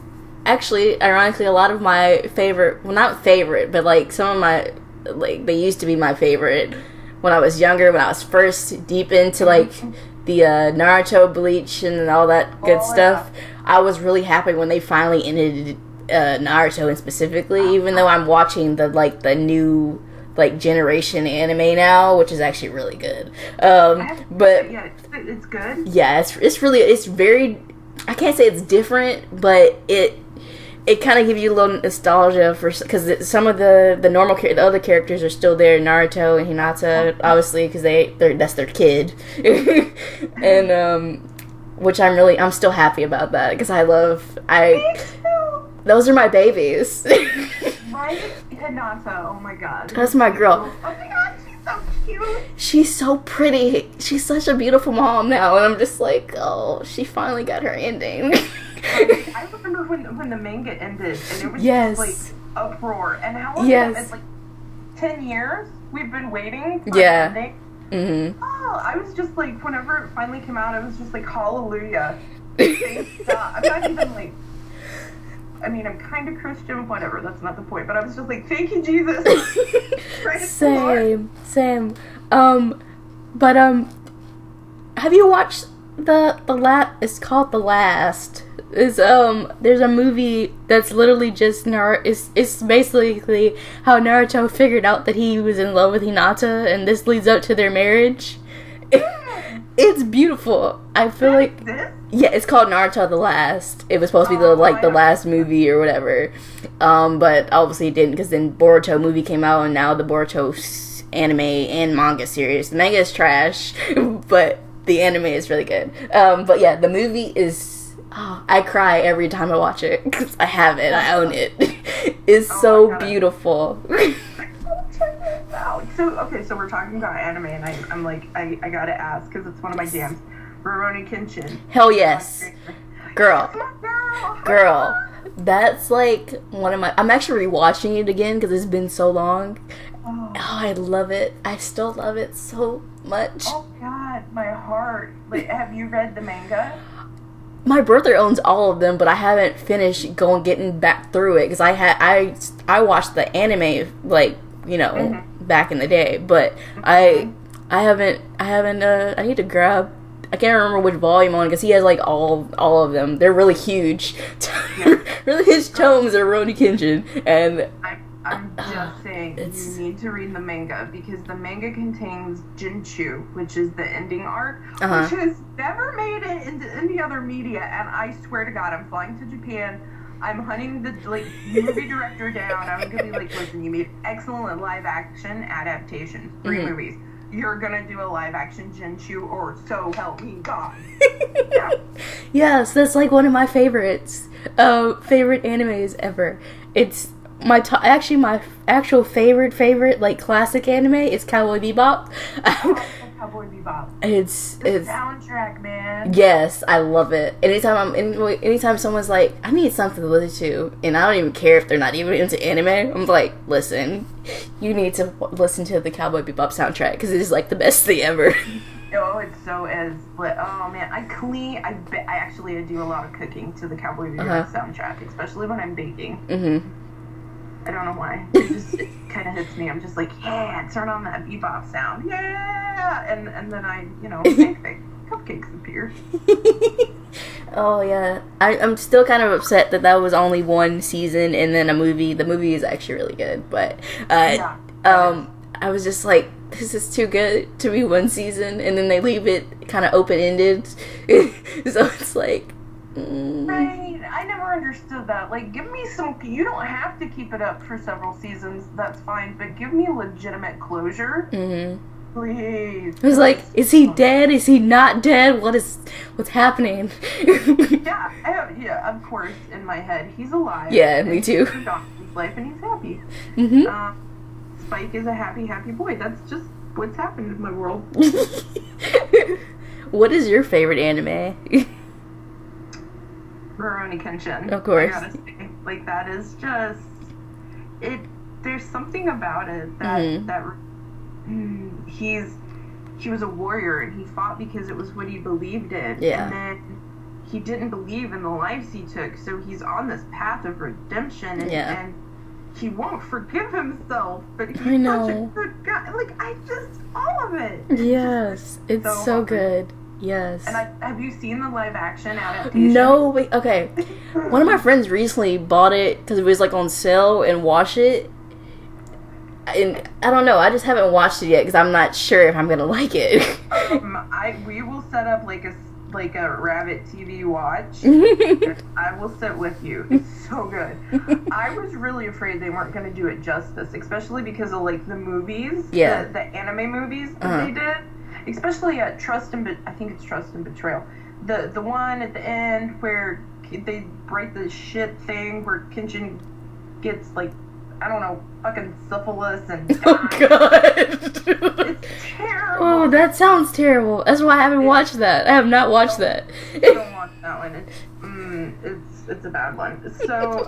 actually, ironically, a lot of my favorite, well, not favorite, but like some of my, like, they used to be my favorite when I was younger, when I was first deep into like the Naruto, Bleach, and all that good stuff. Yeah. I was really happy when they finally ended Naruto, and specifically, even though I'm watching the new like generation anime now, which is actually really good. But yeah, it's good. Yeah, it's very, I can't say it's different, but it kind of gives you a little nostalgia because some of the other characters are still there, Naruto and Hinata, obviously, because that's their kid, and which I'm still happy about that because those are my babies. Right? Hinata, oh my god. That's my girl. Oh my god, she's so cute. She's so pretty. She's such a beautiful mom now, and I'm just like, oh, she finally got her ending. I remember when the manga ended, and it was just like uproar. And how long it's like 10 years we've been waiting for the ending. Mm-hmm. Oh, I was just like, whenever it finally came out, I was just like, hallelujah. Thank God. I'm not even like, I mean, I'm kind of Christian, whatever, that's not the point, but I was just like, thank you, Jesus. Same. But have you watched it's called The Last. There's a movie that's literally just it's basically how Naruto figured out that he was in love with Hinata, and this leads up to their marriage. It's beautiful. I feel like yeah, it's called Naruto the Last. It was supposed to be the last movie or whatever, but obviously it didn't because then Boruto movie came out and now the Boruto anime and manga series. The manga is trash, but the anime is really good. But yeah, the movie is. Oh, I cry every time I watch it because I have it. I own it. It's so beautiful. So we're talking about anime, and I'm like, I gotta ask because it's one of my jams. Rurouni Kenshin. Hell yes, girl. That's like one of my. I'm actually rewatching it again because it's been so long. Oh, I love it. I still love it so much. Oh God, my heart. Like, have you read the manga? My brother owns all of them, but I haven't finished getting back through it because I watched the anime like back in the day, but I haven't I need to grab. I can't remember which volume on because he has like all of them. They're really huge. Really huge tomes of Rurouni Kenshin, and I'm just saying you need to read the manga because the manga contains Jinchu, which is the ending arc, which has never made it into any other media. And I swear to God, I'm flying to Japan. I'm hunting the movie director down. I'm gonna be like, listen, you made excellent live action adaptations, 3 movies. You're gonna do a live action Jinchu, or so help me God. Yeah. Yes, that's like one of my favorites. Favorite animes ever. It's my actual favorite like classic anime is Cowboy Bebop. Cowboy Bebop. It's soundtrack, man. Yes, I love it. Anytime someone's like, I need something to listen to, and I don't even care if they're not even into anime, I'm like, listen, you need to listen to the Cowboy Bebop soundtrack because it is like the best thing ever. Oh, it so is. But oh man, I do a lot of cooking to the Cowboy Bebop soundtrack, especially when I'm baking. I don't know why. It kind of hits me. I'm just like, yeah, turn on that bebop sound, yeah, and then I, make cupcakes appear. Oh yeah, I'm still kind of upset that was only one season and then a movie. The movie is actually really good, but I was just like, this is too good to be one season, and then they leave it kind of open ended, so it's like. Right, I never understood that. Like, give me some. You don't have to keep it up for several seasons. That's fine, but give me legitimate closure, please. It was like, is he dead? Is he not dead? What's happening? Yeah, of course. In my head, he's alive. Yeah, me too. He's his life, and he's happy. Spike is a happy boy. That's just what's happened in my world. What is your favorite anime? Rurouni Kenshin. Of course. I gotta say, like, that is just it. There's something about it that he was a warrior and he fought because it was what he believed in. Yeah. And then he didn't believe in the lives he took, so he's on this path of redemption. And he won't forgive himself, but he's such a good guy. Like, all of it. Yes, it's so good. Yes. And have you seen the live action adaptation? No, wait, okay. One of my friends recently bought it because it was like on sale and watched it. And I don't know, I just haven't watched it yet because I'm not sure if I'm gonna like it. We will set up like a Rabbit TV watch. I will sit with you. It's so good. I was really afraid they weren't gonna do it justice, especially because of like the movies, the anime movies that they did. Especially at I think it's Trust and Betrayal. The one at the end where they write the shit thing where Kenshin gets like, I don't know, fucking syphilis and oh god. It's terrible. Oh, that sounds terrible. That's why I haven't watched that. I have not watched that. Don't watch that one. It's a bad one. So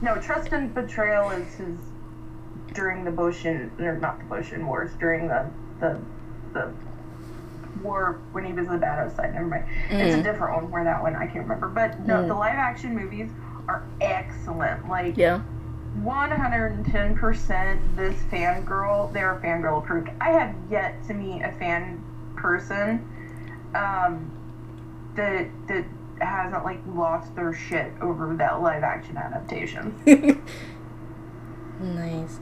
no, Trust and Betrayal is his during the not the Boshin Wars, during the war when he was the bad side. Never mind. It's a different one where that one I can't remember. But no, the live action movies are excellent. Like 110% this fangirl, they're fangirl approved. I have yet to meet a fan person that hasn't like lost their shit over that live action adaptation. Nice.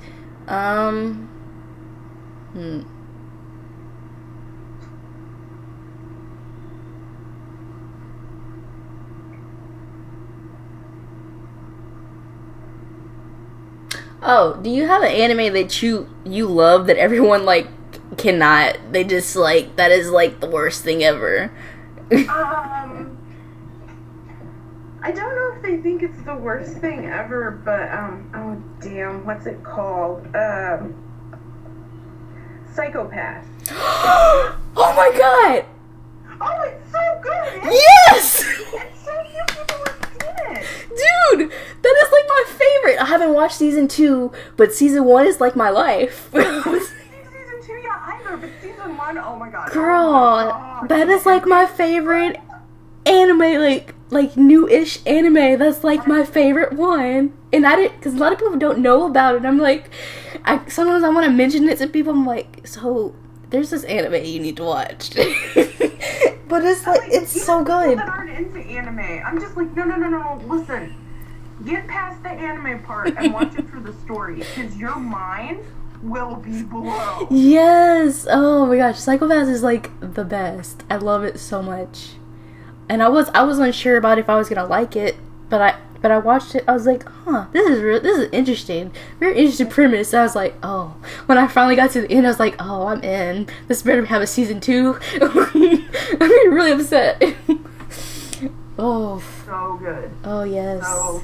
Oh, do you have an anime that you love that everyone, like, cannot? They just, like, that is, like, the worst thing ever. I don't know if they think it's the worst thing ever, but, oh damn, what's it called? Psychopath. Oh my god! Oh, it's so good! Yes! It's so few people have seen it! Dude, that is like my favorite. I haven't watched season 2, but season 1 is like my life. Season 2, yeah, either, but season 1, oh my god. Girl, oh my god. That is like my favorite anime, like new-ish anime. That's like my favorite one. And I didn't, because a lot of people don't know about it. I'm like, sometimes I want to mention it to people. I'm like, so there's this anime you need to watch. But it's like, it's so good. People that aren't into anime, I'm just like, no, listen. Get past the anime part and watch it for the story, because your mind will be blown. Yes. Oh my gosh, Psychopath is like the best. I love it so much. And I was unsure about if I was gonna like it, but I watched it. I was like, this is interesting. Very interesting premise. I was like, oh. When I finally got to the end, I was like, oh, I'm in. This better have a season 2. I'm getting really upset. Oh. So good. Oh yes. So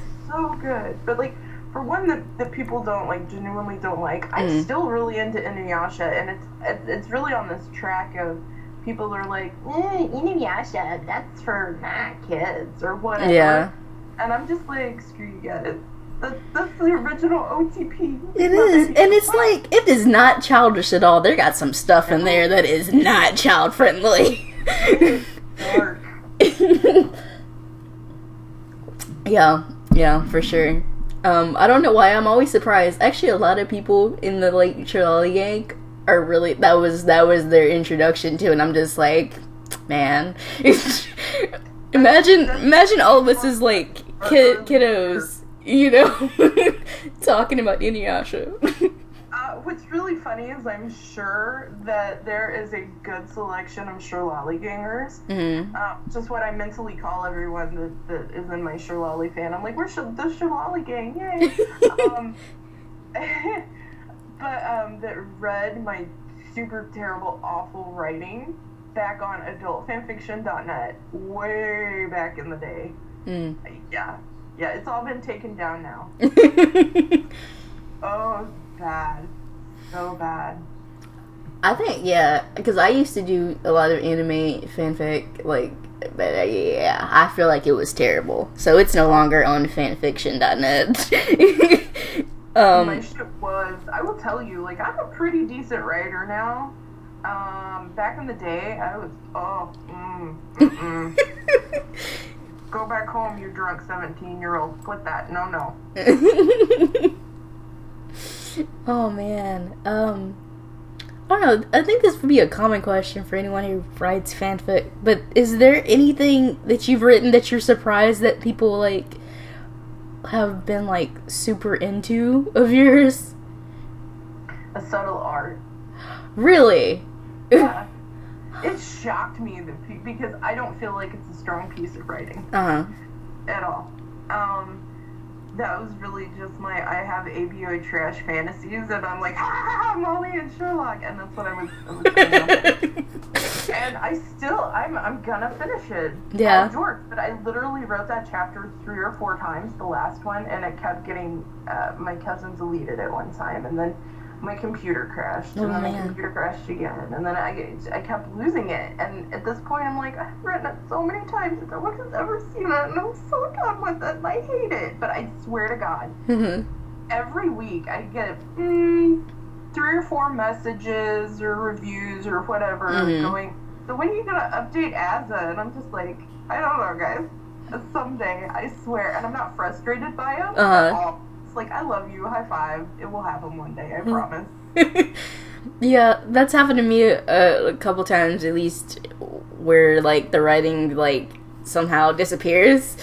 good. But like, for one that people don't like, genuinely don't like, I'm still really into Inuyasha, and it's really on this track of people are like, Inuyasha, that's for not kids or whatever. Yeah. And I'm just like, screw you guys. That's the original OTP. It is. And it's like, it is not childish at all. There got some stuff in there that is not child friendly. Dark. Yeah, for sure. I don't know why I'm always surprised. Actually, a lot of people in the like Shirley gang are really, that was their introduction to, and I'm just like, man. Imagine all of us as like kiddos, you know, talking about Inuyasha. What's really funny is I'm sure that there is a good selection of Shirley gangers. Mm-hmm. Just what I mentally call everyone that is in my Shirley fan. I'm like, we're the Shirley gang, yay! But that read my super terrible, awful writing back on adultfanfiction.net way back in the day. Yeah, it's all been taken down now. Oh, bad. So bad. I think, yeah, because I used to do a lot of anime fanfic, like, but yeah, I feel like it was terrible. So it's no longer on fanfiction.net. My shit was, I will tell you, like, I'm a pretty decent writer now. Back in the day, I was, Go back home, you drunk 17-year-old. Quit that. No. Oh, man. I don't know. I think this would be a common question for anyone who writes fanfic. But is there anything that you've written that you're surprised that people, like, have been, like, super into of yours? A subtle art. Really? Yeah. It shocked me because I don't feel like it's a strong piece of writing. At all. That was really just I have ABO trash fantasies, and I'm like, ha, Molly and Sherlock, and that's what I was doing. And I'm gonna finish it. Yeah. George, but I literally wrote that chapter 3 or 4 times, the last one, and it kept getting, my cousin deleted it one time, and then my computer crashed, and then my computer crashed again, and then I kept losing it, and at this point I'm like, I've written it so many times that no one has ever seen it, and I'm so done with it, and I hate it, but I swear to God, every week I get 3 or 4 messages or reviews or whatever going, so when are you gonna update Azza? And I'm just like, I don't know, guys, someday, I swear, and I'm not frustrated by it at all. Like, I love you, high five, it will happen one day, I promise. Yeah, that's happened to me a couple times at least, where like the writing like somehow disappears,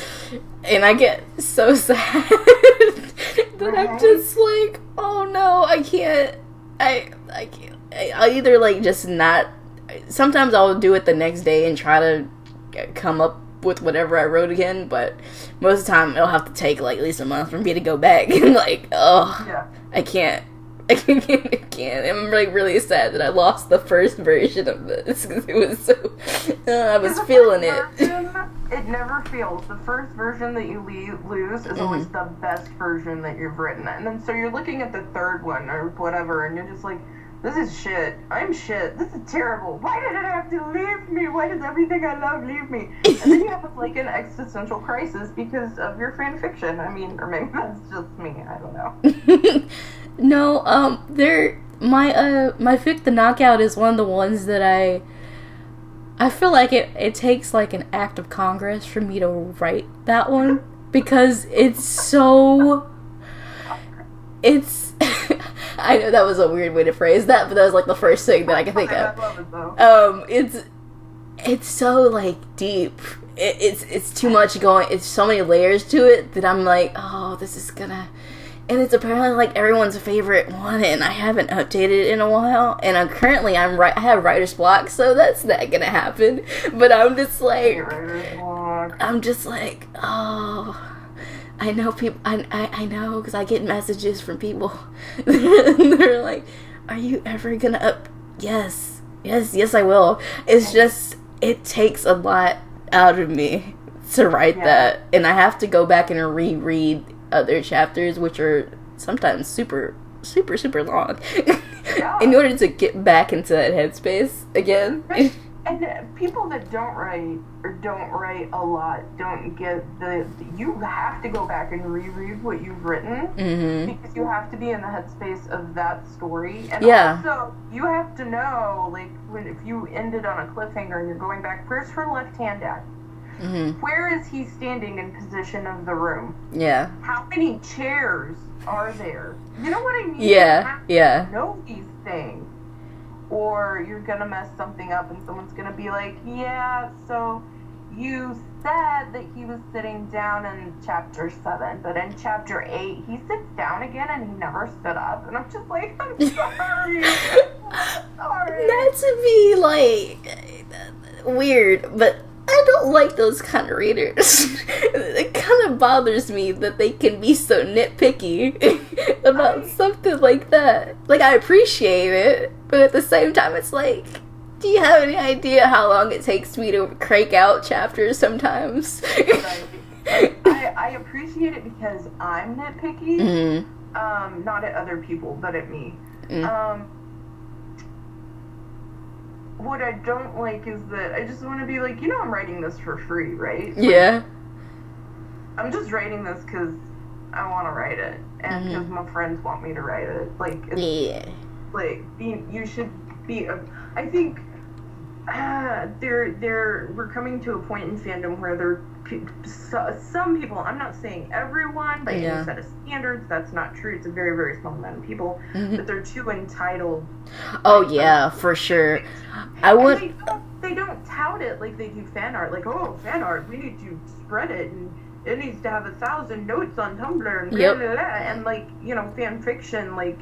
and I get so sad that I'm just like, oh no, I can't. I'll either like just not. Sometimes I'll do it the next day and try to come up with whatever I wrote again, but most of the time it'll have to take like at least a month for me to go back and like, I can't. I can't. I'm like really sad that I lost the first version of this because it was so. I was feeling it. It never fails. The first version that you lose is always the best version that you've written, and then so you're looking at the third one or whatever, and you're just like, this is shit. I'm shit. This is terrible. Why did it have to leave me? Why does everything I love leave me? And then you have like an existential crisis because of your fan fiction. I mean, or maybe that's just me. I don't know. No, my fic, The Knockout, is one of the ones that I feel like it takes like an act of Congress for me to write that one because it's so, I know that was a weird way to phrase that, but that was like the first thing that I could think of. I love it though. It's so like deep. It's too much going. It's so many layers to it that I'm like, oh, this is gonna. And it's apparently like everyone's favorite one, and I haven't updated it in a while. And I have writer's block, so that's not gonna happen. But I'm just like, oh. I know people. I know because I get messages from people. They're like, "Are you ever gonna Yes, I will." It's just it takes a lot out of me to write that, and I have to go back and reread other chapters, which are sometimes super long, in order to get back into that headspace again. And people that don't write a lot don't get you have to go back and reread what you've written because you have to be in the headspace of that story. And also you have to know, like, if you ended on a cliffhanger and you're going back, where's her left-hand at? Where is he standing in position of the room? Yeah. How many chairs are there? You know what I mean? Yeah. You have to know these things. Or you're gonna mess something up and someone's gonna be like, yeah, so you said that he was sitting down in chapter 7, but in chapter 8 he sits down again and he never stood up. And I'm just like, I'm sorry. Sorry. Not to be like weird, but I don't like those kind of readers. It kind of bothers me that they can be so nitpicky about something like that. Like, I appreciate it, but at the same time, it's like, do you have any idea how long it takes me to crank out chapters sometimes? I appreciate it because I'm nitpicky, not at other people, but at me. What I don't like is that I just want to be like, I'm writing this for free, right? Yeah. I'm just writing this because I want to write it, and because my friends want me to write it. Like, you should be. I think we're coming to a point in fandom where there are some people. I'm not saying everyone, but a set of standards. That's not true. It's a very, very small amount of people, but they're too entitled. Oh yeah, for sure. They don't tout it like they do fan art. Like, oh, fan art, we need to spread it, and it needs to have 1,000 notes on Tumblr, and blah, blah, blah. And like, fan fiction, like,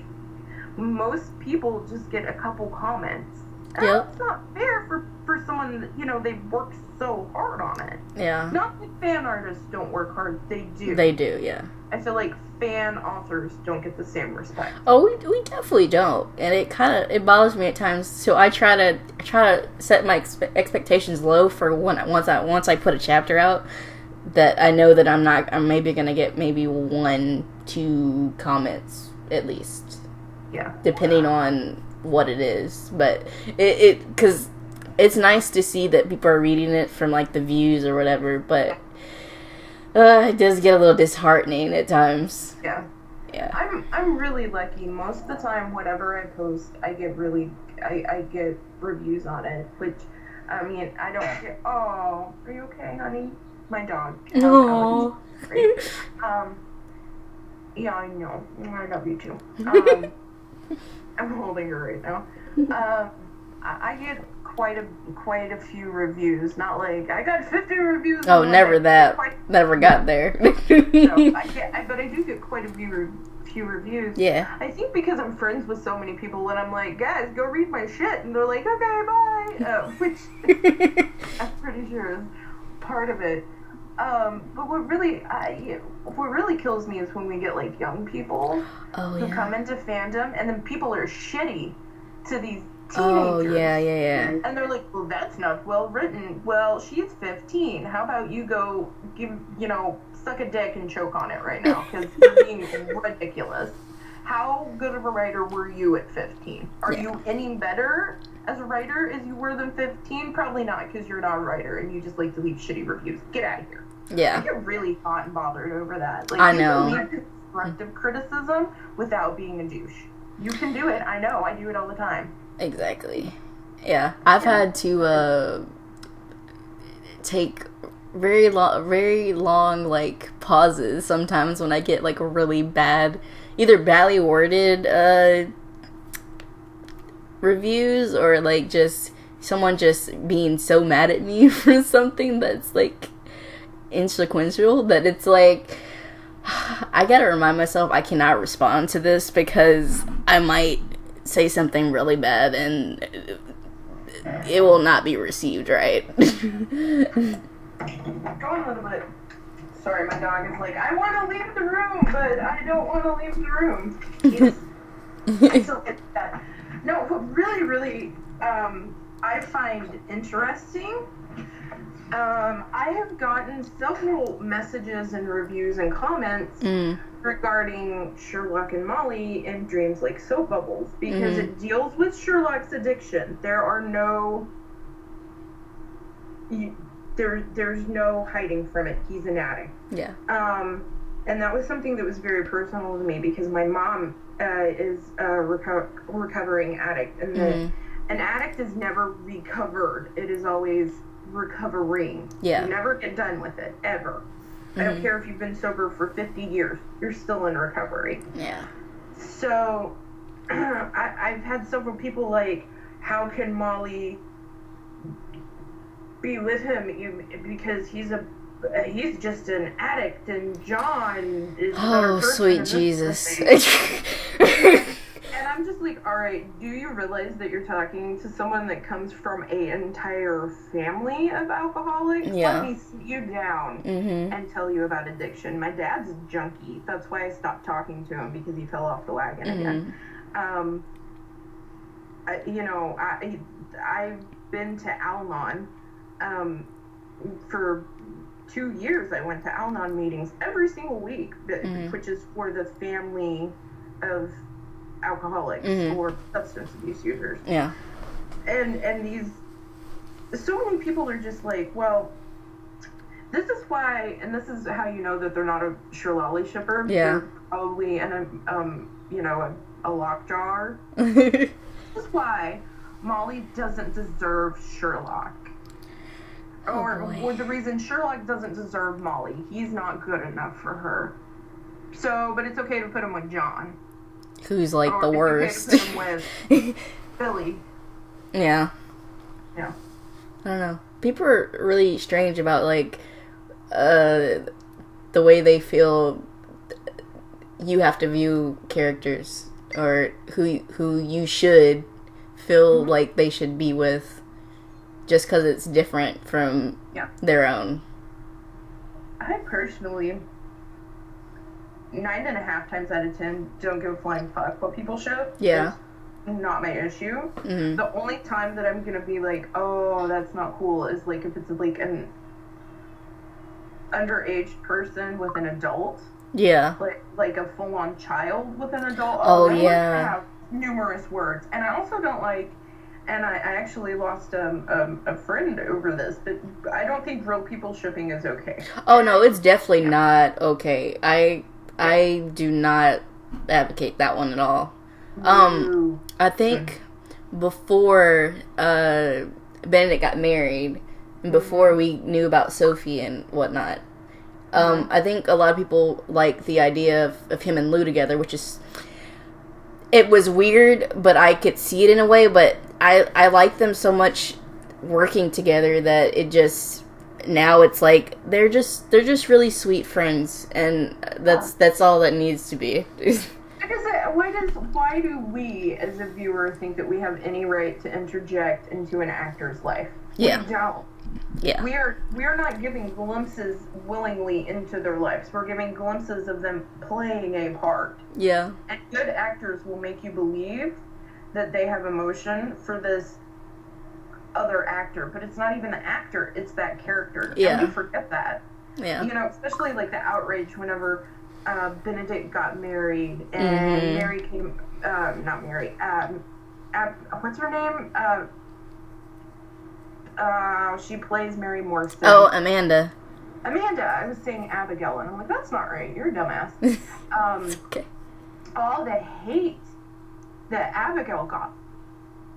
most people just get a couple comments. And that's not fair for someone that, they've worked so hard on it. Yeah. Not that fan artists don't work hard, they do. They do, yeah. I feel like fan authors don't get the same respect. Oh, we definitely don't, and it bothers me at times. So I try to set my expectations low for once I put a chapter out, that I know that I'm maybe gonna get maybe 1-2 comments at least. Yeah. Depending on what it is, but because it's nice to see that people are reading it from like the views or whatever, but it does get a little disheartening at times. Yeah. I'm really lucky. Most of the time, whatever I post, I get reviews on it, which, I mean, I don't get, oh, are you okay, honey? My dog. Oh. Yeah, I know. I love you too. I'm holding her right now. I get quite a few reviews. Not like I got 50 reviews. Oh, never that. Never got there. No, but I do get quite a few reviews. Yeah. I think because I'm friends with so many people, and I'm like, guys, go read my shit, and they're like, okay, bye. Which I'm pretty sure is part of it. But what really kills me is when we get like young people who come into fandom, and then people are shitty to these teenagers. Oh yeah. And they're like, well, that's not well written. Well, she's 15. How about you go suck a dick and choke on it right now, because you're being ridiculous. How good of a writer were you at 15? Are you any better as a writer as you were than 15? Probably not, because you're not a writer and you just like to leave shitty reviews. Get out of here. Yeah. I get really hot and bothered over that. Like, I know. You can leave constructive criticism without being a douche. You can do it. I know. I do it all the time. Exactly. Yeah. I've had to take very long like pauses sometimes when I get like a really bad, either badly worded reviews, or like just someone just being so mad at me for something that's like insequential, that it's like I gotta remind myself I cannot respond to this because I might say something really bad and it will not be received right. Go on a little bit. Sorry, my dog is like, I want to leave the room, but I don't want to leave the room. It's that. No, what really, I find interesting, I have gotten several messages and reviews and comments regarding Sherlock and Molly in Dreams Like Soap Bubbles, because it deals with Sherlock's addiction. There are no... There's no hiding from it. He's an addict. Yeah. And that was something that was very personal to me, because my mom is a recovering addict, and an addict is never recovered. It is always recovering. Yeah. You never get done with it, ever. I don't care if you've been sober for 50 years. You're still in recovery. Yeah. So, I've had several people like, how can Molly be with him because he's just an addict, and John is sweet Jesus. And I'm just like, alright, do you realize that you're talking to someone that comes from an entire family of alcoholics? Yeah. Let me sit you down and tell you about addiction. My dad's a junkie. That's why I stopped talking to him, because he fell off the wagon again. I've been to Al-Anon. For 2 years, I went to Al-Anon meetings every single week, which is for the family of alcoholics or substance abuse users. Yeah. And so many people are just like, well, this is why, and this is how you know that they're not a Shirley shipper. Yeah. They're probably a lockjaw. This is why Molly doesn't deserve Sherlock. Or the reason Sherlock doesn't deserve Molly. He's not good enough for her. So, but it's okay to put him with John. Who's like the worst. Okay to put him with Billy. Yeah. Yeah. I don't know. People are really strange about like the way they feel you have to view characters, or who you should feel like they should be with, just because it's different from their own. I personally, 9.5 times out of 10, don't give a flying fuck what people show. Yeah. It's not my issue. The only time that I'm gonna be like, oh, that's not cool, is like if it's like an underage person with an adult. Yeah. Like a full-on child with an adult. Oh yeah. Have numerous words, and I also don't like. And I actually lost a friend over this, but I don't think real people shipping is okay. Oh no, it's definitely not okay. I do not advocate that one at all. I think before Benedict got married, and before we knew about Sophie and whatnot, I think a lot of people like the idea of him and Lou together, which is... It was weird, but I could see it in a way, but I like them so much working together that it just... Now it's like, they're just really sweet friends, and that's all that needs to be. I Why do we, as a viewer, think that we have any right to interject into an actor's life? Yeah. We don't. Yeah. We are not giving glimpses willingly into their lives. We're giving glimpses of them playing a part. Yeah. And good actors will make you believe that they have emotion for this other actor, but it's not even the actor, it's that character. Yeah. And we forget that. Yeah. You know, especially like the outrage whenever Benedict got married and Mary came, not Mary, what's her name? She plays Mary Morrison. Oh, Amanda. I was saying Abigail, and I'm like, that's not right. You're a dumbass. Okay. All the hate that Abigail got,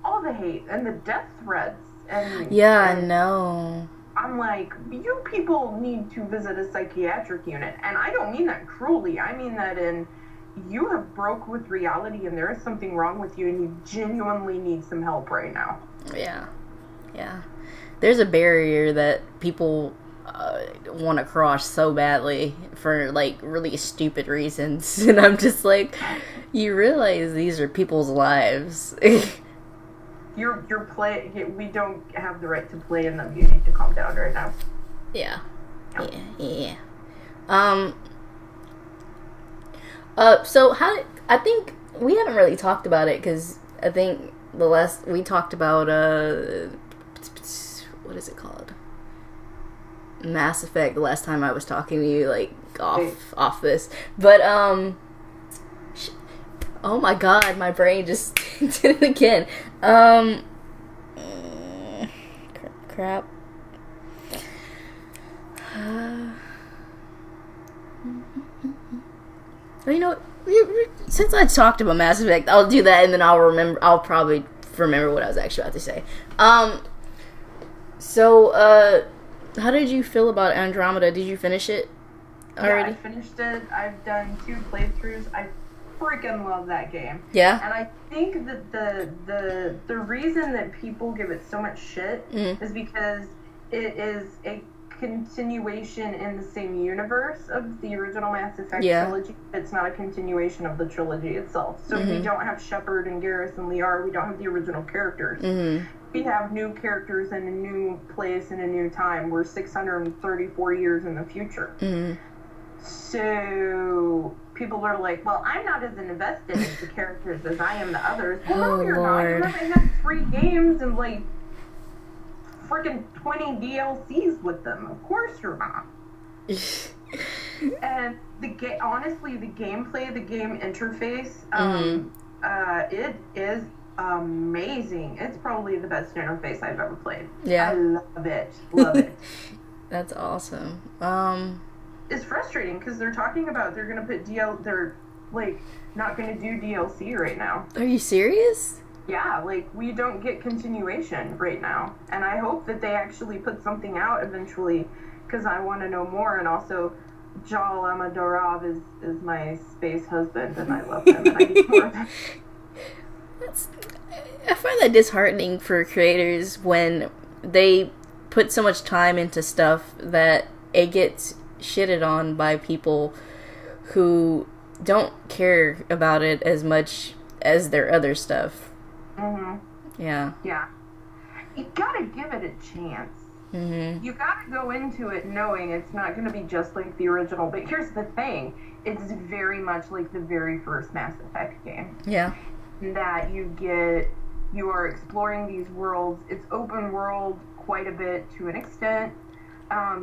all the hate and the death threats, and I know. I'm like, you people need to visit a psychiatric unit, and I don't mean that cruelly. I mean that you have broke with reality, and there is something wrong with you, and you genuinely need some help right now. Yeah. There's a barrier that people want to cross so badly for, like, really stupid reasons. And I'm just like, you realize these are people's lives. You're playing. We don't have the right to play in them. You need to calm down right now. Yeah. So I think we haven't really talked about it, because I think we talked about, what is it called? Mass Effect the last time I was talking to you, like, off this. But, oh my god, my brain just did it again. Crap. You know, since I talked about Mass Effect, I'll do that, and then I'll probably remember what I was actually about to say. So, how did you feel about Andromeda? Did you finish it already? Yeah, I finished it. I've done 2 playthroughs. I freaking love that game. Yeah? And I think that the reason that people give it so much shit is because it is a continuation in the same universe of the original Mass Effect trilogy. It's not a continuation of the trilogy itself. So we don't have Shepard and Garrus and Liara. We don't have the original characters. We have new characters in a new place in a new time. We're 634 years in the future. So people are like, well, I'm not as invested in the characters as I am the others. Well, no, you're Lord. not. You haven't had 3 games and like freaking 20 DLCs with them. Of course you're not. And honestly, the gameplay, the game interface, it is amazing. It's probably the best interface I've ever played. Yeah. I love it. That's awesome. It's frustrating because they're talking about they're gonna put they're like not gonna do DLC right now. Are you serious? Yeah, like we don't get continuation right now, and I hope that they actually put something out eventually because I want to know more. And also, Jal Amadorov is my space husband, and I love him, and I need more of him. I find that disheartening for creators when they put so much time into stuff that it gets shitted on by people who don't care about it as much as their other stuff. Yeah. You gotta give it a chance. You gotta go into it knowing it's not gonna be just like the original. But here's the thing. It's very much like the very first Mass Effect game. Yeah. That you are exploring these worlds. It's open world quite a bit to an extent.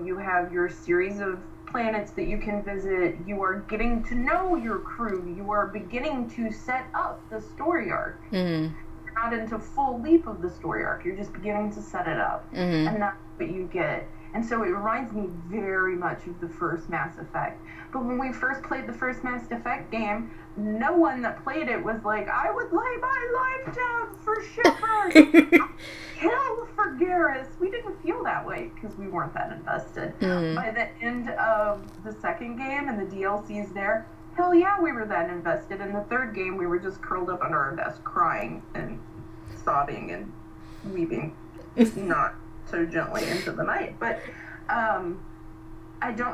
You have your series of planets that you can visit. You are getting to know your crew. You are beginning to set up the story arc. You're not into full leap of the story arc. You're just beginning to set it up. And that's what you get. And so it reminds me very much of the first Mass Effect. But when we first played the first Mass Effect game, no one that played it was like, I would lay my life down for Shepard. Kill for Garrus. We didn't feel that way because we weren't that invested. By the end of the second game and the DLCs there, hell yeah, we were that invested. In the third game, we were just curled up under our desk crying and sobbing and weeping, not so gently into the night. But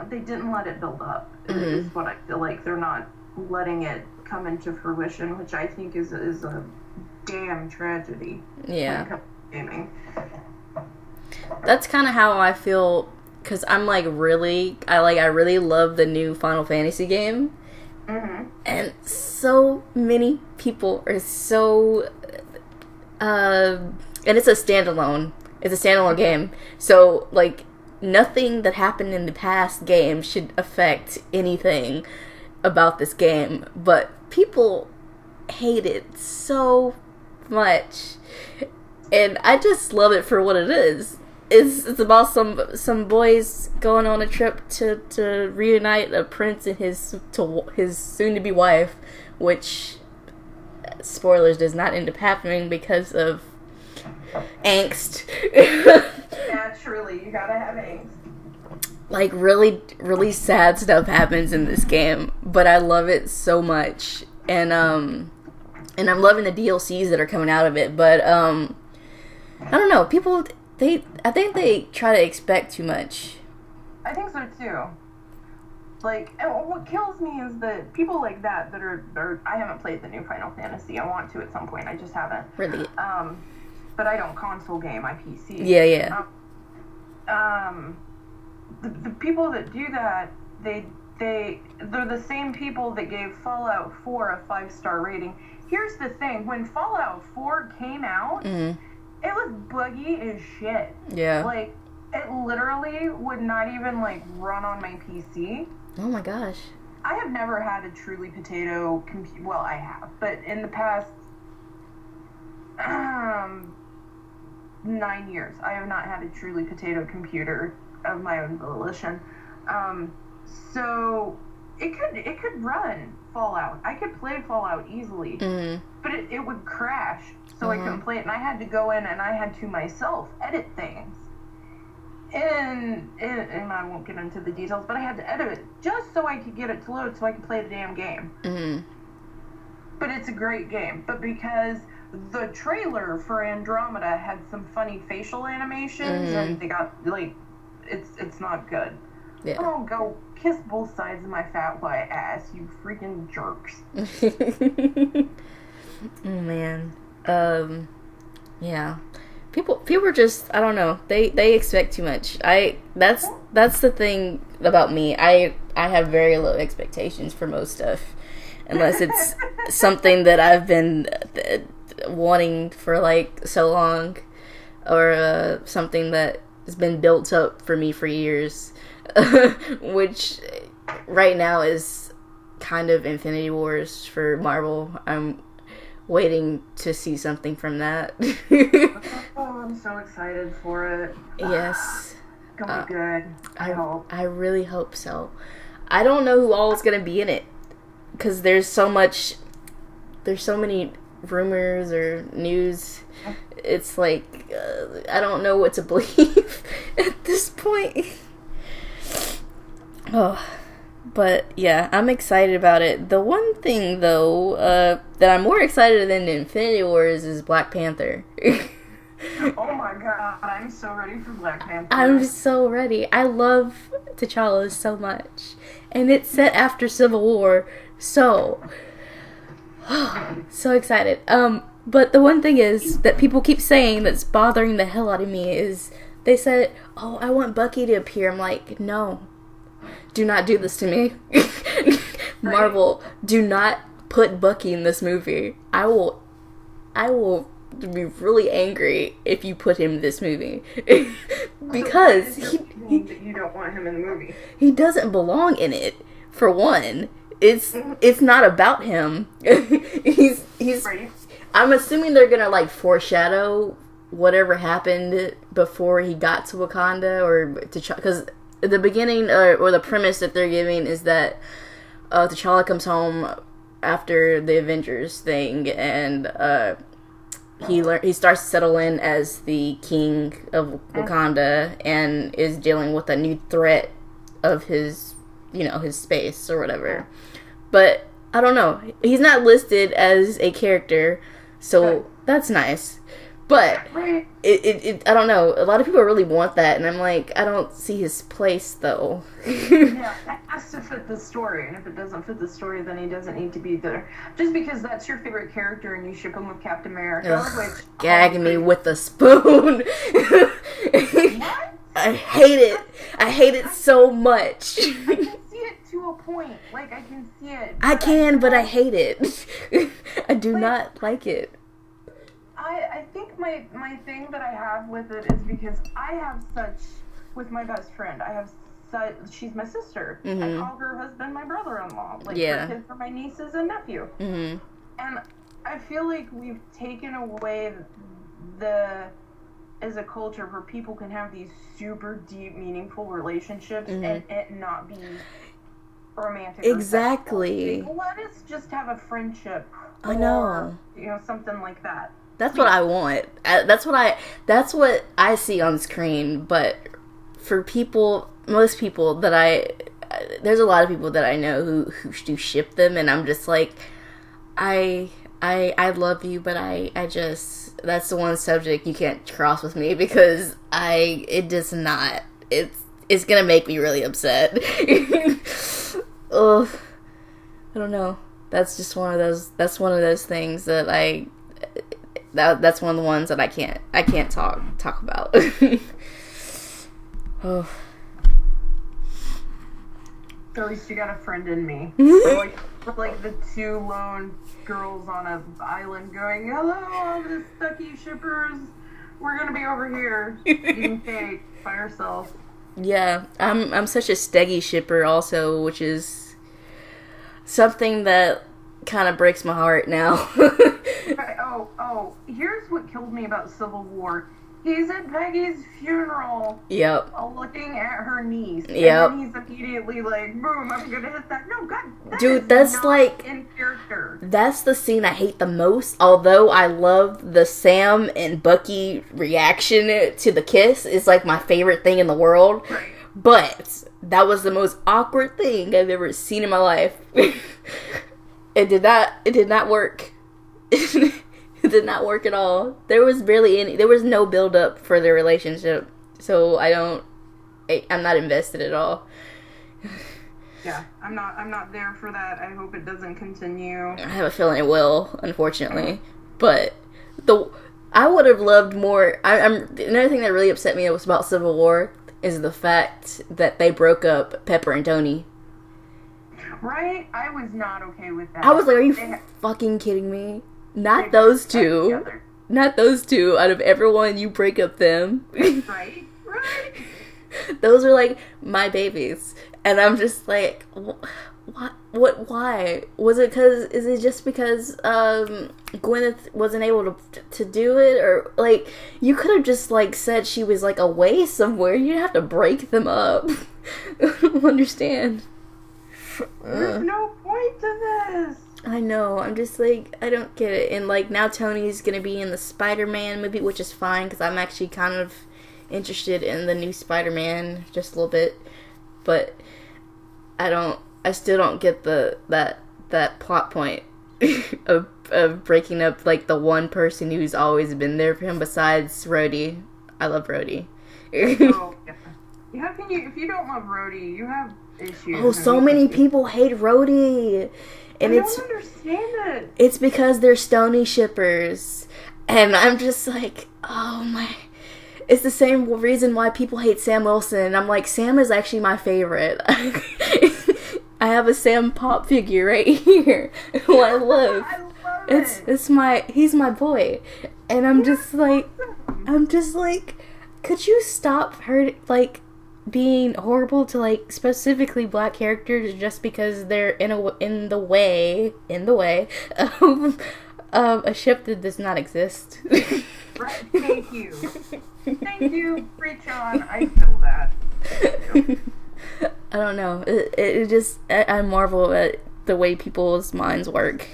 they didn't let it build up, is what I feel like. They're not letting it come into fruition, which I think is a damn tragedy. Yeah. When it comes to gaming. That's kind of how I feel, because I'm like I really love the new Final Fantasy game. Mm-hmm. And so many people are so, and it's a standalone game. So, like, nothing that happened in the past game should affect anything about this game. But people hate it so much. And I just love it for what it is. It's about some boys going on a trip to reunite a prince and his soon-to-be wife, which, spoilers, does not end up happening because of angst. Naturally, you gotta have angst. Like, really, really sad stuff happens in this game, but I love it so much. And I'm loving the DLCs that are coming out of it, but, I don't know, people... I think they try to expect too much. I think so too. Like, and what kills me is that people like that are I haven't played the new Final Fantasy. I want to at some point. I just haven't. Really? But I don't console game. I PC. Yeah. The people that do that, they're the same people that gave Fallout 4 a 5-star rating. Here's the thing: when Fallout 4 came out. Mm-hmm. It was buggy as shit. Yeah. Like, it literally would not even, like, run on my PC. Oh my gosh. I have never had a truly potato computer. Well, I have. But in the past 9 years, I have not had a truly potato computer of my own volition. So, it could run Fallout. I could play Fallout easily. Mm-hmm. But it would crash. So I couldn't play it, and I had to go in and I had to myself edit things. And I won't get into the details, but I had to edit it just so I could get it to load so I could play the damn game. Mm-hmm. But it's a great game. But because the trailer for Andromeda had some funny facial animations, and they got, like, it's not good. Yeah. Oh, go kiss both sides of my fat white ass, you freaking jerks. Oh, man. Yeah. People are just, I don't know, they expect too much. That's the thing about me. I have very low expectations for most stuff, unless it's something that I've been wanting for, like, so long, or something that has been built up for me for years, which right now is kind of Infinity Wars for Marvel. I'm waiting to see something from that. Oh, I'm so excited for it. Yes. It's gonna be good. I hope. I really hope so. I don't know who all is gonna be in it, because there's so many rumors or news. It's like, I don't know what to believe at this point. Oh. But, yeah, I'm excited about it. The one thing, though, that I'm more excited than Infinity Wars is Black Panther. Oh my god, I'm so ready for Black Panther. I'm so ready. I love T'Challa so much. And it's set after Civil War, so... so excited. But the one thing is that people keep saying that's bothering the hell out of me is they said, oh, I want Bucky to appear. I'm like, no. Do not do this to me. Marvel, do not put Bucky in this movie. I will be really angry if you put him in this movie. Because you don't want him in the movie. He doesn't belong in it, for one. It's not about him. he's right. I'm assuming they're gonna, like, foreshadow whatever happened before he got to Wakanda, or to, because the beginning, or the premise that they're giving is that T'Challa comes home after the Avengers thing, and he starts to settle in as the king of Wakanda, and is dealing with a new threat of his space or whatever. But I don't know. He's not listed as a character, so that's nice. But it I don't know. A lot of people really want that, and I'm like, I don't see his place, though. Yeah, has to fit the story, and if it doesn't fit the story, then he doesn't need to be there. Just because that's your favorite character and you ship him with Captain America, which... Gag me with a spoon. What? I hate it. I hate it so much. I can see it to a point. Like, I can see it. I can, but I hate it. I do not like it. I think my thing that I have with it is because I have such... With my best friend, I have such... She's my sister. I call her husband my brother-in-law. Like, her kids are my nieces and nephew. And I feel like we've taken away as a culture where people can have these super deep, meaningful relationships and it not be romantic. Exactly. Let us just have a friendship. I know. Or, something like that. That's what I want. That's what I see on screen. But for most people that there's a lot of people that I know who do ship them, and I'm just like, I love you, but I just, that's the one subject you can't cross with me because it's gonna make me really upset. Ugh. I don't know. That's just one of those things that that's one of the ones that I can't talk about. Oh. At least you got a friend in me. We're like the two lone girls on an island going, hello, all the Stucky shippers. We're gonna be over here eating cake by ourselves. Yeah, I'm such a Steggy shipper also, which is something that kind of breaks my heart now. Here's what killed me about Civil War. He's at Peggy's funeral. Yep. Looking at her niece. Yep. And then he's immediately like, boom, I'm gonna hit that. No, God, dude, that's not like in character. That's the scene I hate the most. Although I love the Sam and Bucky reaction to the kiss. It's like my favorite thing in the world. Right. But that was the most awkward thing I've ever seen in my life. It did not work. It did not work at all. There was no build up for their relationship. So I'm not invested at all. Yeah, I'm not there for that. I hope it doesn't continue. I have a feeling it will, unfortunately. But I would have loved more. Another thing that really upset me about Civil War is the fact that they broke up Pepper and Tony. Right? I was not okay with that. I was like, are you fucking kidding me? Not those two. Not those two. Out of everyone, you break up them. Right? Those are like my babies. And I'm just like, what, why? Is it just because Gwyneth wasn't able to do it? Or, like, you could have just, like, said she was, like, away somewhere. You didn't have to break them up. I don't understand. There's no point to this. I know. I'm just like, I don't get it. And, like, now Tony's gonna be in the Spider-Man movie, which is fine, because I'm actually kind of interested in the new Spider-Man just a little bit. But I still don't get that plot point of breaking up, like, the one person who's always been there for him besides Rhodey. I love Rhodey. Oh, yeah. How can you, if you don't love Rhodey, you have issues. Oh, so many people hate Rhodey. And I don't understand it. It's because they're Stony shippers. And I'm just like, oh my. It's the same reason why people hate Sam Wilson. I'm like, Sam is actually my favorite. I have a Sam Pop figure right here who I love. I love it. He's my boy. And I'm just like, could you stop her, like, being horrible to, like, specifically black characters just because they're in the way of a ship that does not exist? Right. Thank you. Thank you. Preach on. I feel that. I don't know. It just, I marvel at the way people's minds work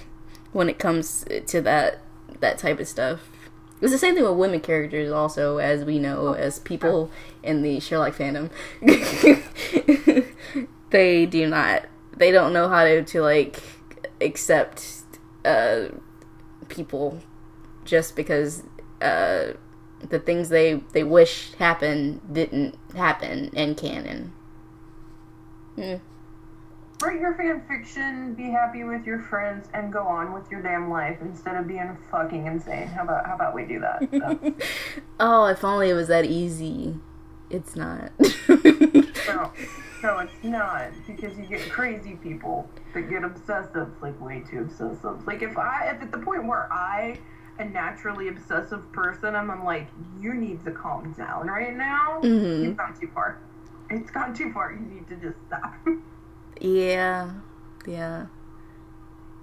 when it comes to that type of stuff. It's the same thing with women characters also, as we know, as people in the Sherlock fandom. They don't know how to like, accept people just because the things they wish happened didn't happen in canon. write your fan fiction, be happy with your friends, and go on with your damn life instead of being fucking insane. How about we do that? Oh, if only it was that easy. It's not. No, it's not, because you get crazy people that get obsessive, like way too obsessive. Like if at the point where I, a naturally obsessive person, I'm like, you need to calm down right now. Mm-hmm. You've gone too far. It's gone too far. You need to just stop. Yeah.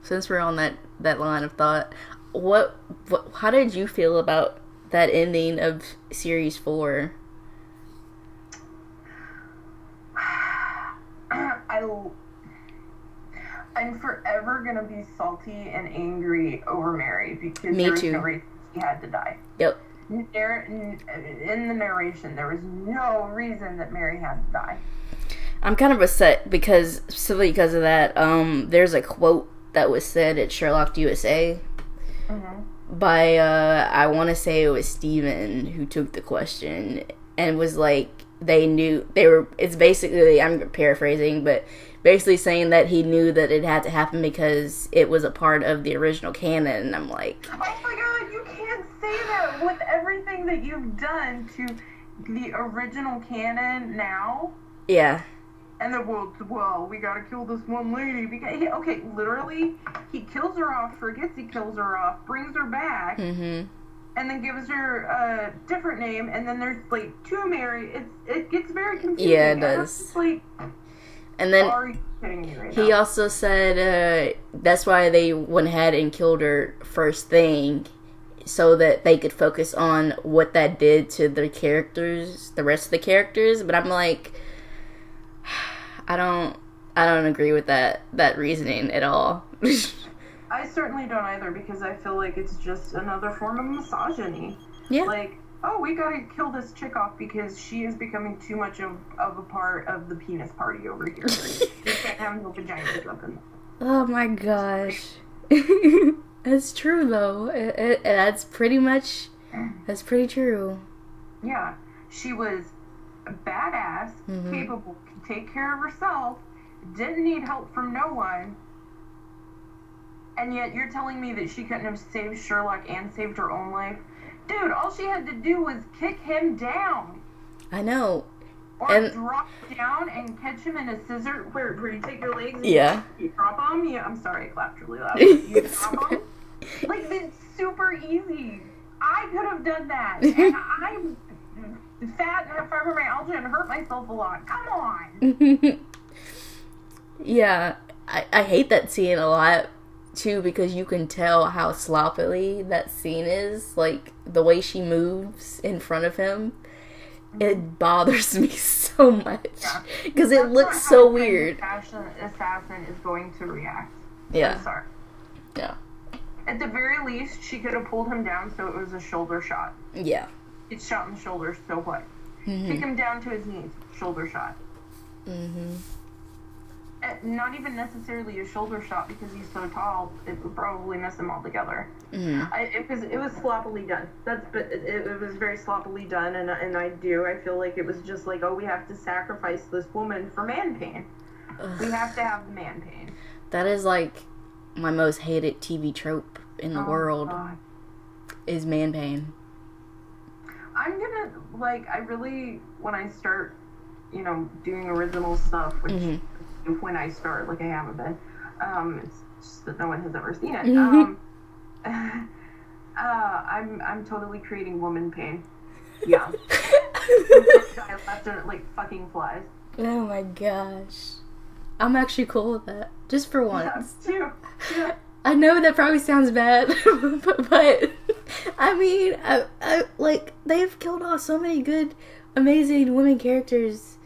Since we're on that line of thought, what how did you feel about that ending of series 4? I'm forever gonna be salty and angry over Mary because Me there was too. no reason she had to die. Yep. In the narration, there was no reason that Mary had to die. I'm kind of upset because of that. There's a quote that was said at Sherlock USA by I want to say it was Steven who took the question and was like, it's basically, I'm paraphrasing, but basically saying that he knew that it had to happen because it was a part of the original canon. And I'm like, oh my god, you can't say that with everything that you've done to the original canon now. Yeah. And then, well, we gotta kill this one lady because literally, he kills her off, forgets he kills her off, brings her back, and then gives her a different name, and then there's like 2 Mary. It gets very confusing. Yeah, it does. And then are you kidding me right he now? also said that's why they went ahead and killed her first thing, so that they could focus on what that did to the rest of the characters. But I'm like, I don't agree with that reasoning at all. I certainly don't either, because I feel like it's just another form of misogyny. Yeah. Like, oh, we gotta kill this chick off because she is becoming too much of a part of the penis party over here. You can't have no vaginas up in. Oh my gosh. That's true though. That's pretty true. Yeah. She was a badass, capable, could take care of herself, didn't need help from no one. And yet you're telling me that she couldn't have saved Sherlock and saved her own life? Dude, all she had to do was kick him down. I know. Or drop down and catch him in a scissor, where you take your legs and you drop them. Yeah, I'm sorry, I clapped really loud. You drop them. Like, it's super easy. I could have done that. And I'm fat and have fibromyalgia and hurt myself a lot. Come on. Yeah, I hate that scene a lot too, because you can tell how sloppily that scene is. Like, the way she moves in front of him, it bothers me so much because it looks so weird. Assassin is going to react. Yeah. I'm sorry. Yeah. At the very least, she could have pulled him down so it was a shoulder shot. Yeah. It's shot in the shoulder, so what? Kick him down to his knees, shoulder shot. Not even necessarily a shoulder shot, because he's so tall, it would probably miss him altogether. It was sloppily done. It was very sloppily done, and I feel like it was just like, oh, we have to sacrifice this woman for man pain. We have to have the man pain. That is like my most hated TV trope in the world. God. Is man pain. I'm gonna, I really, when I start, doing original stuff, which when I start, I haven't been, it's just that no one has ever seen it. I'm totally creating woman pain. Yeah. I left it like fucking flies. Oh my gosh. I'm actually cool with that. Just for once. Yeah, too. I know that probably sounds bad, but I mean, I they've killed off so many good, amazing women characters.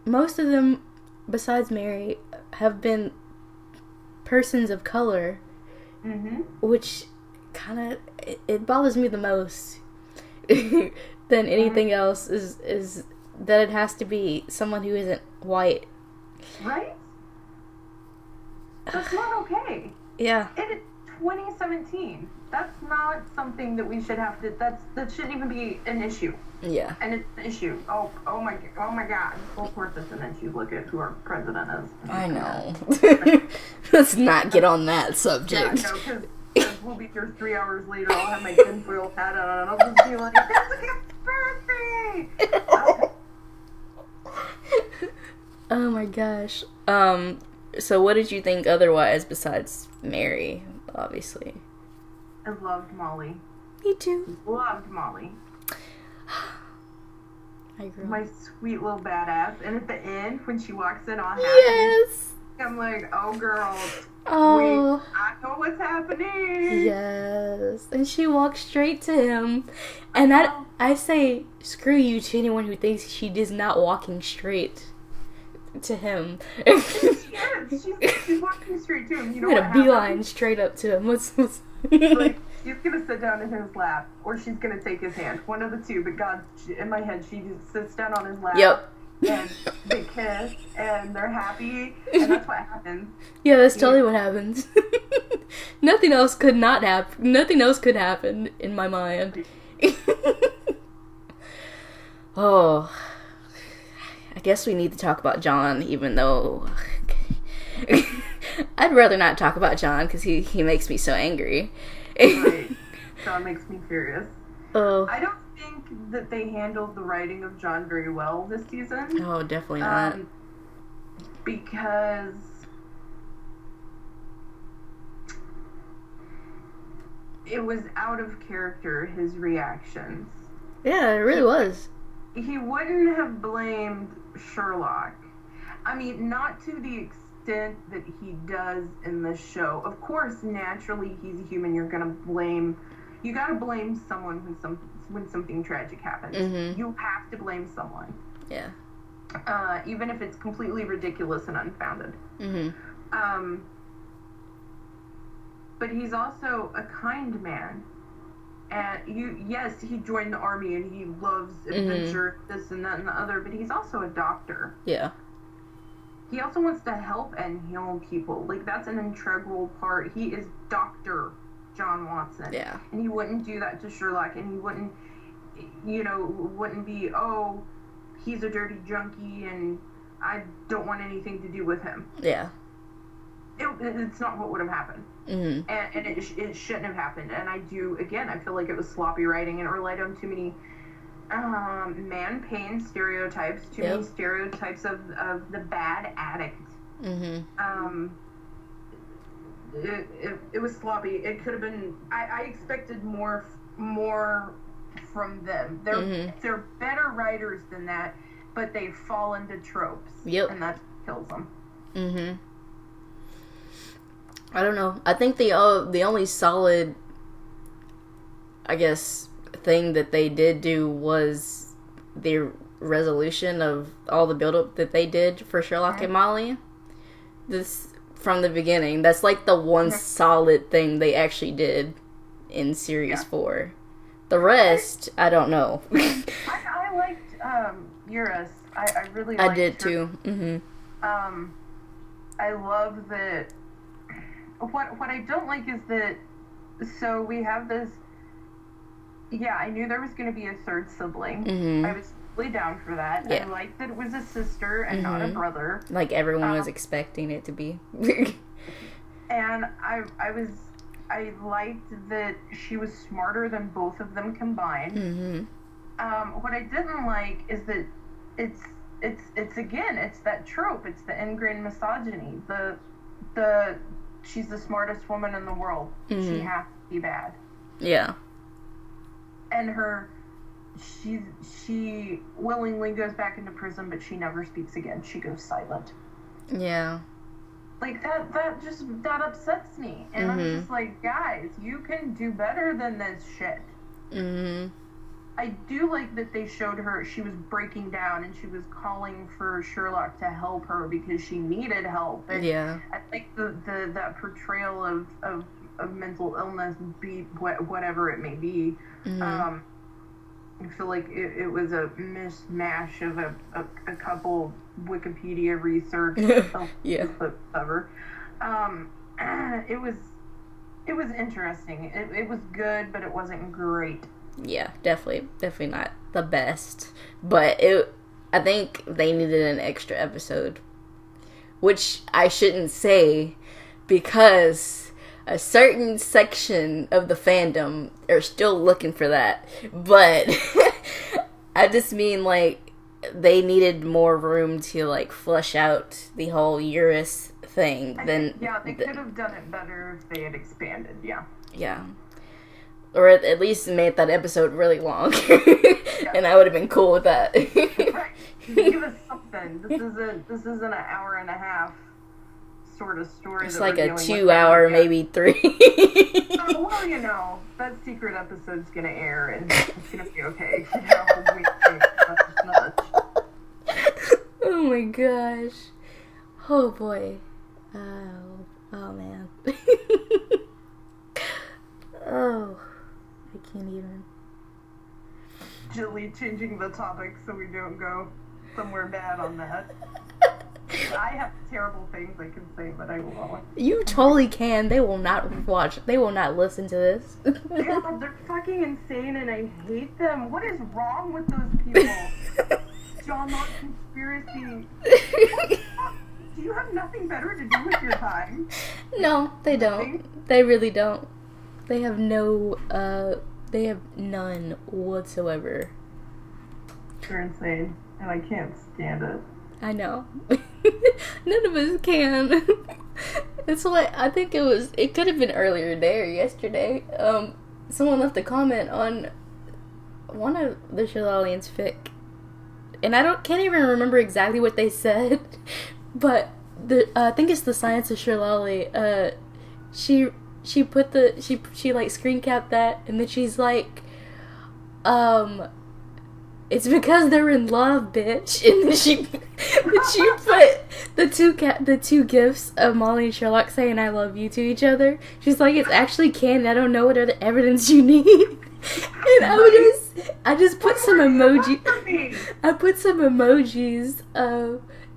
Most of them, besides Mary, have been persons of color, which kind of, it bothers me the most than anything else is that it has to be someone who isn't white. Right? That's not okay. Yeah. It is 2017. That's not something that we should have to. That shouldn't even be an issue. Yeah. And it's an issue. Oh my God. Well, of course it's an issue. Look at who our president is. I know. Let's not get on that subject. Yeah, no, because we'll be here 3 hours later. I'll have my tinfoil hat on, and I'll just be like, "That's a good birthday!" Oh my gosh. So what did you think otherwise besides Mary, obviously? I loved Molly. Me too. Loved Molly. I agree. My sweet little badass. And at the end, when she walks in all happy, yes! I'm like, oh girl. Oh. Wait, I know what's happening. Yes. And she walks straight to him. And I say, screw you to anyone who thinks she is not walking straight to him. She is. She's walking straight to him. You know what a beeline straight up to him. What's like, she's gonna sit down in his lap, or she's gonna take his hand. One of the two. But God, in my head, she just sits down on his lap. Yep. And they kiss, and they're happy, and that's what happens. Yeah, that's totally what happens. Nothing else could not happen. Nothing else could happen in my mind. Oh, I guess we need to talk about John, even though I'd rather not talk about John because he makes me so angry. Right. John makes me furious. Oh. I don't think that they handled the writing of John very well this season. Oh, definitely not. Because it was out of character, his reactions. Yeah, it really was. He wouldn't have blamed Sherlock. I mean, not to the extent that he does in the show. Of course, naturally, he's a human. You gotta blame someone when something tragic happens. Mm-hmm. You have to blame someone. Yeah. Even if it's completely ridiculous and unfounded. Mm-hmm. But he's also a kind man. And yes, he joined the army and he loves adventure, this and that and the other, but he's also a doctor. Yeah. He also wants to help and heal people. Like, that's an integral part. He is Dr. John Watson. Yeah. And he wouldn't do that to Sherlock, and he wouldn't be, oh, he's a dirty junkie and I don't want anything to do with him. Yeah. It's not what would have happened. Mm-hmm. And it shouldn't have happened. And I feel like it was sloppy writing and it relied on too many man-pain stereotypes, too many stereotypes of the bad addict. Mm-hmm. It was sloppy. It could have been. I expected more from them. They're better writers than that, but they fall into tropes. Yep. And that kills them. Mm-hmm. I don't know. I think the only solid, I guess, thing that they did do was the resolution of all the build-up that they did for Sherlock and Molly. This from the beginning. That's like the one solid thing they actually did in Series 4. The rest, I don't know. I liked Eurus. I really liked I did her. too. Mm-hmm. I love that. What I don't like is that, so we have this, I knew there was going to be a third sibling. Mm-hmm. I was really down for that. Yeah. I liked that it was a sister and not a brother. Like everyone was expecting it to be. And I liked that she was smarter than both of them combined. Mm-hmm. What I didn't like is that it's that trope. It's the ingrained misogyny. She's the smartest woman in the world. Mm-hmm. She has to be bad. Yeah. And she willingly goes back into prison, but she never speaks again. She goes silent. Yeah. Like, that upsets me. And I'm just like, guys, you can do better than this shit. Mm-hmm. I do like that they showed her, she was breaking down and she was calling for Sherlock to help her because she needed help. And I think that portrayal of mental illness, be whatever it may be, I feel like it was a mishmash of a couple Wikipedia research. Yeah. Cover. It was interesting. It was good, but it wasn't great. Yeah, definitely not the best. But I think they needed an extra episode. Which I shouldn't say, because a certain section of the fandom are still looking for that. But I just mean, like, they needed more room to, like, flesh out the whole Eurus thing. They could have done it better if they had expanded, yeah. Yeah. Or at least made that episode really long. And I would have been cool with that. Right. Give us something. This isn't an hour and a half sort of story. It's like a 2 hour, maybe 3. Oh, well, you know, that secret episode's gonna air and it's gonna be okay. Oh my gosh. Oh boy. Oh man. Oh, I can't even. Gently changing the topic so we don't go somewhere bad on that. I have terrible things I can say, but I won't. You totally can. They will not watch. They will not listen to this. Yeah, they're fucking insane and I hate them. What is wrong with those people? John Locke conspiracy. Do you have nothing better to do with your time? No, they don't. They really don't. They have they have none whatsoever. They're insane, and I can't stand it. I know. None of us can. It's like, I think it could have been earlier today or yesterday. Someone left a comment on one of the Shillalians fic. And can't even remember exactly what they said. But I think it's the Science of Shillali. She put she like screen capped that, and then she's like, it's because they're in love, bitch. And then she put the two gifs of Molly and Sherlock saying "I love you" to each other. She's like, it's actually canon. I don't know what other evidence you need. And I just put some emoji. I put some emojis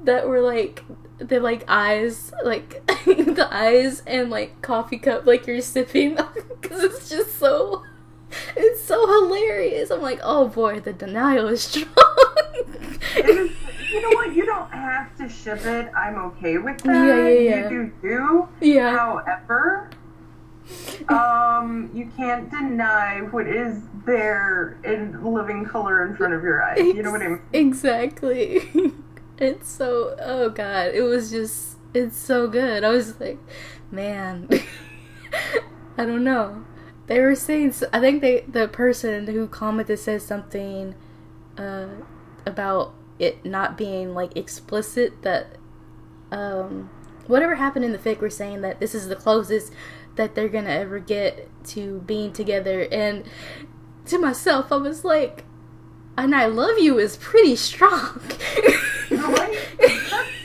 that were like, they're like eyes, like the eyes and like coffee cup, like you're sipping, because it's just so. It's so hilarious. I'm like, oh boy, the denial is strong. You know what? You don't have to ship it. I'm okay with that. Yeah. You do. Yeah. However, you can't deny what is there in living color in front of your eyes. You know what I mean? Exactly. It's so, oh god, it's so good. I was like, man, I don't know. They were saying, I think the person who commented said something about it not being like explicit, that whatever happened in the fic, we're saying that this is the closest that they're gonna ever get to being together. And to myself, I was like, and I love you is pretty strong. Right?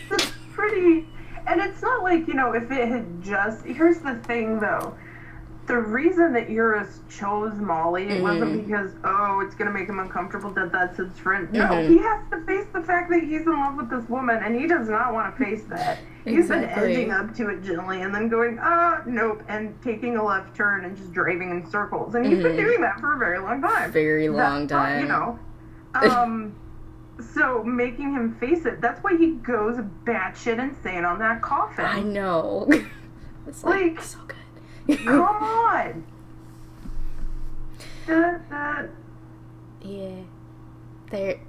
That's pretty, and it's not like, you know, if it had just, here's the thing though, the reason that Eurus chose Molly, it wasn't because, it's going to make him uncomfortable that that's his friend. No, he has to face the fact that he's in love with this woman, and he does not want to face that. He's been edging up to it gently, and then going, nope, and taking a left turn and just driving in circles. And he's been doing that for a very long time. Very long time. You know. So making him face it, that's why he goes batshit insane on that coffin. I know. It's like so good. Come on. Yeah. They're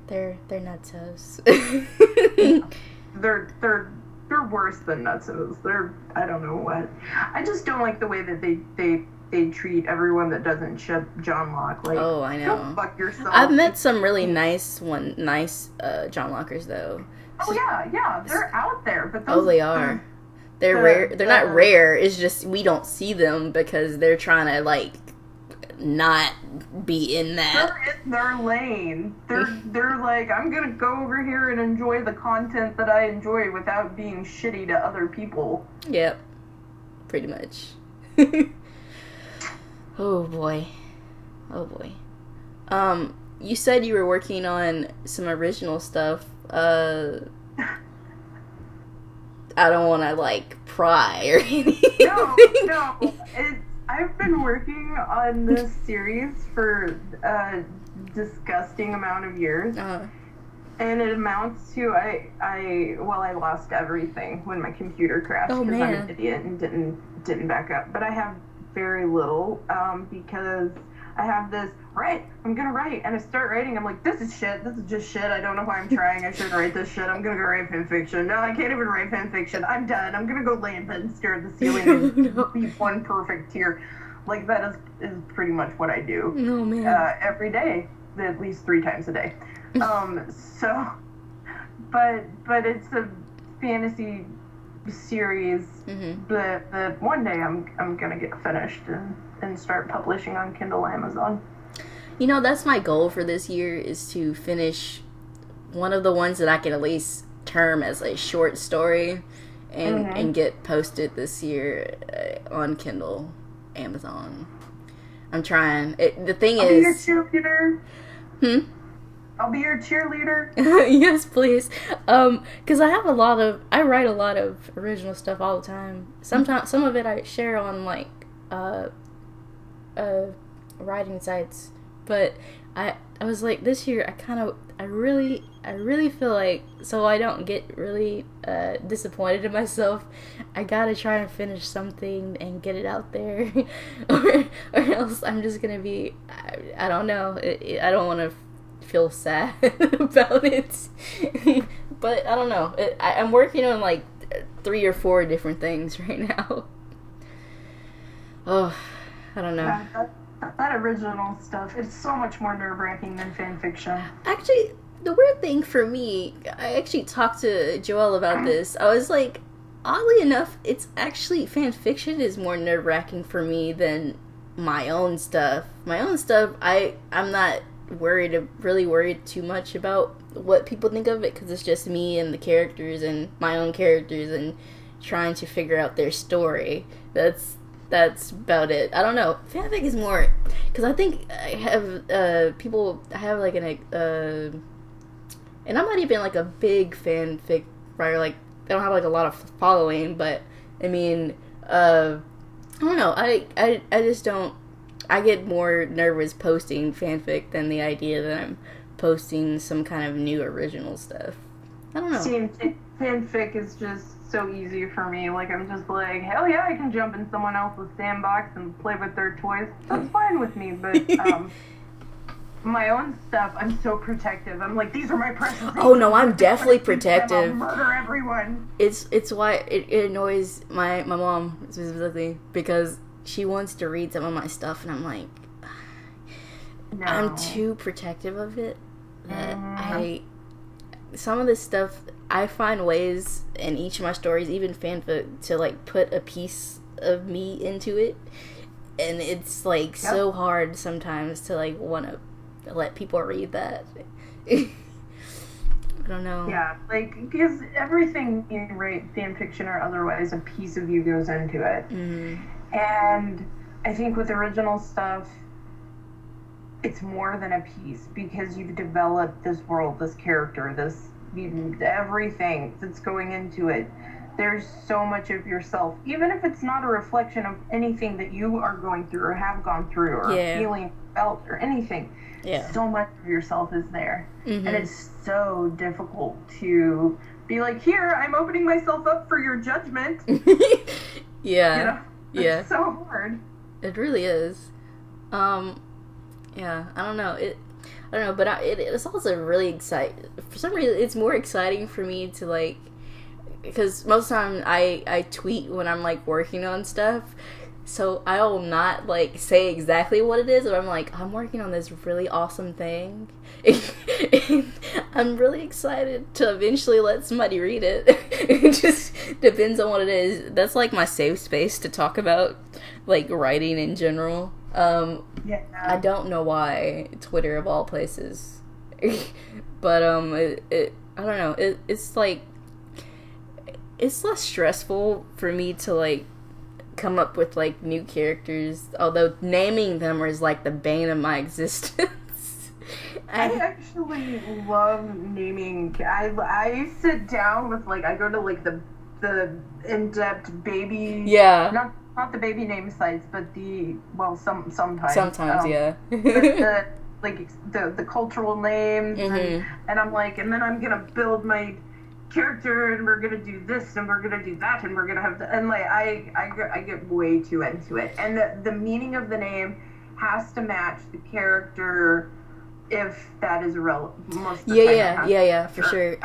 nutsos. They're worse than nutsos. They're, I don't know what. I just don't like the way that they treat everyone that doesn't ship John Locke. Like, oh, I know. Go fuck yourself. I've met some really nice John Lockers though. Oh yeah, they're out there, but those, they are. They're rare. They're not rare. It's just we don't see them because they're trying to like not be in that. They're in their lane. They're like, I'm gonna go over here and enjoy the content that I enjoy without being shitty to other people. Yep, pretty much. Oh boy. You said you were working on some original stuff. I don't want to, like, pry or anything. No. I've been working on this series for a disgusting amount of years. And it amounts to I lost everything when my computer crashed because I'm an idiot and didn't back up. But I have very little because I have this I'm gonna write, and I start writing. I'm like, this is just shit. I don't know why I'm trying. I shouldn't write this shit. I'm gonna go write fan fiction. No, I can't even write fan fiction. I'm done. I'm gonna go lay in bed and stare at the ceiling and be one perfect tear. Like, that is pretty much what I do. Oh, man. Every day, at least 3 times a day. So, but it's a fantasy series that one day I'm gonna get finished and start publishing on Kindle Amazon. You know, that's my goal for this year, is to finish one of the ones that I can at least term as a short story and get posted this year on Kindle Amazon. I'm trying. The thing I'll is... be your cheerleader. I'll be your cheerleader. Yes, please. Because I write a lot of original stuff all the time. Sometimes, some of it I share on, like, writing sites. But I was like, this year, I really feel like, so I don't get really disappointed in myself, I gotta try and finish something and get it out there, or else I'm just gonna be, I don't know, I don't want to feel sad about it, but I don't know, I'm working on like 3 or 4 different things right now. Oh, I don't know. Yeah, that original stuff, it's so much more nerve-wracking than fan fiction. Actually, the weird thing for me, I actually talked to Joelle about this. I was like, oddly enough, it's actually, fan fiction is more nerve-wracking for me than my own stuff. My own stuff, I'm not really worried too much about what people think of it, because it's just me and the characters and my own characters and trying to figure out their story. That's about it. I don't know. Fanfic is more, because I think I have people. I have like and I'm not even like a big fanfic writer. Like, I don't have like a lot of following, but I mean, I don't know. I just don't. I get more nervous posting fanfic than the idea that I'm posting some kind of new original stuff. I don't know. See, fanfic is just so easy for me. Like, I'm just like, hell yeah, I can jump in someone else's sandbox and play with their toys. That's fine with me, but my own stuff, I'm so protective. I'm like, these are my precious things. Oh no, I'm definitely protective. I'll murder everyone. It's why it annoys my mom specifically, because she wants to read some of my stuff and I'm like, no. I'm too protective of it that some of this stuff, I find ways in each of my stories, even fanfic, to like put a piece of me into it, and it's like so hard sometimes to like want to let people read that. I don't know. Yeah, like, because everything you write, fanfiction or otherwise, a piece of you goes into it. And I think with original stuff, it's more than a piece, because you've developed this world, this character, everything that's going into it. There's so much of yourself, even if it's not a reflection of anything that you are going through or have gone through or feeling, felt, or anything. So much of yourself is there. And it's so difficult to be like, here, I'm opening myself up for your judgment. It's so hard. It really is. I don't know, but it's also really exciting. For some reason, it's more exciting for me to, like, because most of the time I tweet when I'm, like, working on stuff, so I will not, like, say exactly what it is, but I'm like, I'm working on this really awesome thing, and I'm really excited to eventually let somebody read it. It just depends on what it is. That's, like, my safe space to talk about, like, writing in general. I don't know why, Twitter of all places, but I don't know, it's like, it's less stressful for me to like come up with like new characters, although naming them is like the bane of my existence. I actually love naming. I sit down with, like, I go to like the in-depth baby, not not the baby name sites, but sometimes. Sometimes, yeah. the cultural names, and I'm like, and then I'm gonna build my character, and we're gonna do this, and we're gonna do that, and we're gonna have and like I get way too into it, and the meaning of the name has to match the character. If that is relevant, most of the time. Yeah, for sure.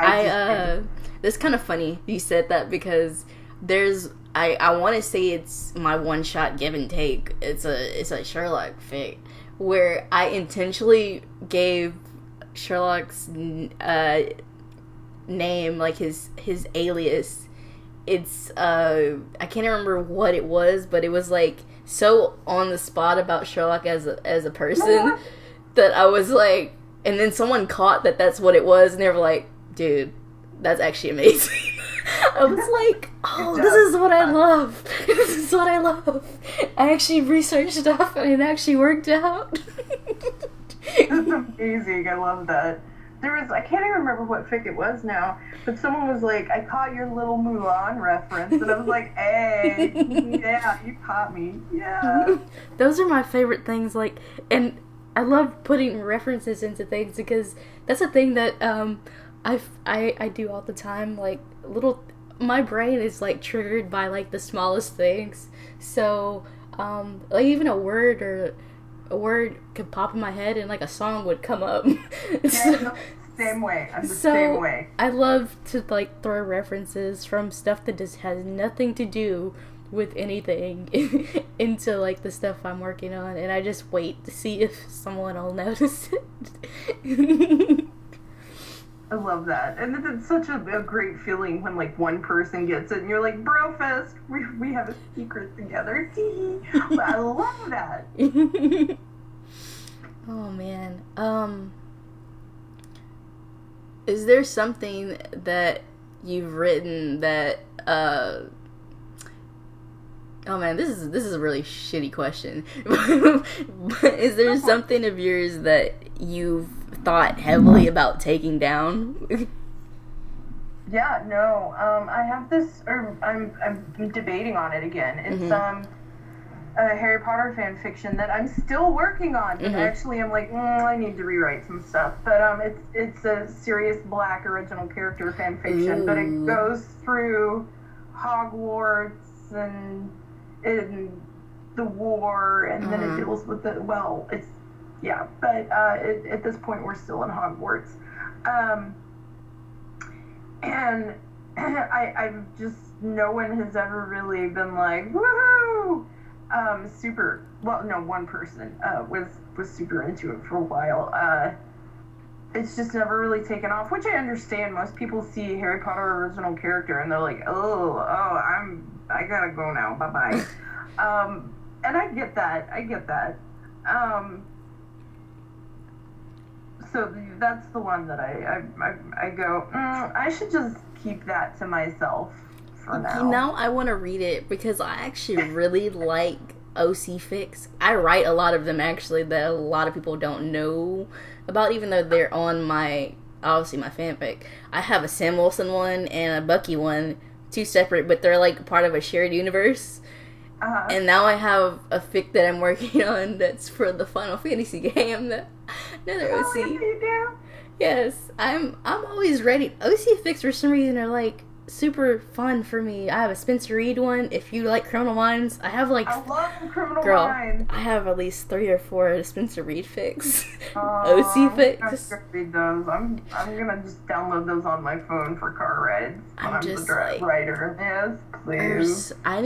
It's kind of funny you said that because I want to say it's my one shot give and take. It's a Sherlock fic where I intentionally gave Sherlock's name, like his alias. It's I can't remember what it was, but it was like so on the spot about Sherlock as a person. That I was like, and then someone caught that that's what it was, and they were like, dude, that's actually amazing. I was like, oh, this is what I love. This is what I love. I actually researched stuff, and it actually worked out. That's amazing. I love that. I can't even remember what fic it was now, but someone was like, I caught your little Mulan reference, and I was like, hey, yeah, you caught me. Yeah. Those are my favorite things, like, and I love putting references into things because that's a thing that I do all the time. Like my brain is like triggered by like the smallest things. So like even a word could pop in my head and like a song would come up. Same way. I'm the same way. I love to like throw references from stuff that just has nothing to do with anything into like the stuff I'm working on, and I just wait to see if someone will notice it. I love that, and it's such a great feeling when like one person gets it and you're like, brofist, we have a secret together. I love that. Oh man. Is there something that you've written that oh man, this is a really shitty question. But is there something of yours that you've thought heavily about taking down? Yeah, no. I have this, or I'm debating on it again. It's a Harry Potter fan fiction that I'm still working on. But actually, I'm like, I need to rewrite some stuff. But it's a Sirius Black original character fan fiction, but it goes through Hogwarts and the war, and then it deals with at this point we're still in Hogwarts, and I've just, no one has ever really been like, woohoo, one person was super into it for a while. It's just never really taken off, which I understand. Most people see Harry Potter original character and they're like, I gotta go now, bye-bye. And I get that. So that's the one that I go, I should just keep that to myself for now. Now I want to read it because I actually really like OC fics. I write a lot of them actually that a lot of people don't know about, even though they're on my fanfic. I have a Sam Wilson one and a Bucky one, two separate, but they're like part of a shared universe. And now I have a fic that I'm working on that's for the Final Fantasy game. Another OC. Yes, you do. Yes, I'm always ready. OC fics for some reason are like super fun for me. I have a Spencer Reid one. If you like Criminal Minds, I have like, I love Criminal Minds. I have at least 3 or 4 Spencer Reid fics. OC fics. I'm gonna read those. I'm gonna just download those on my phone for car rides. I'm just like, writer. Yes, please. I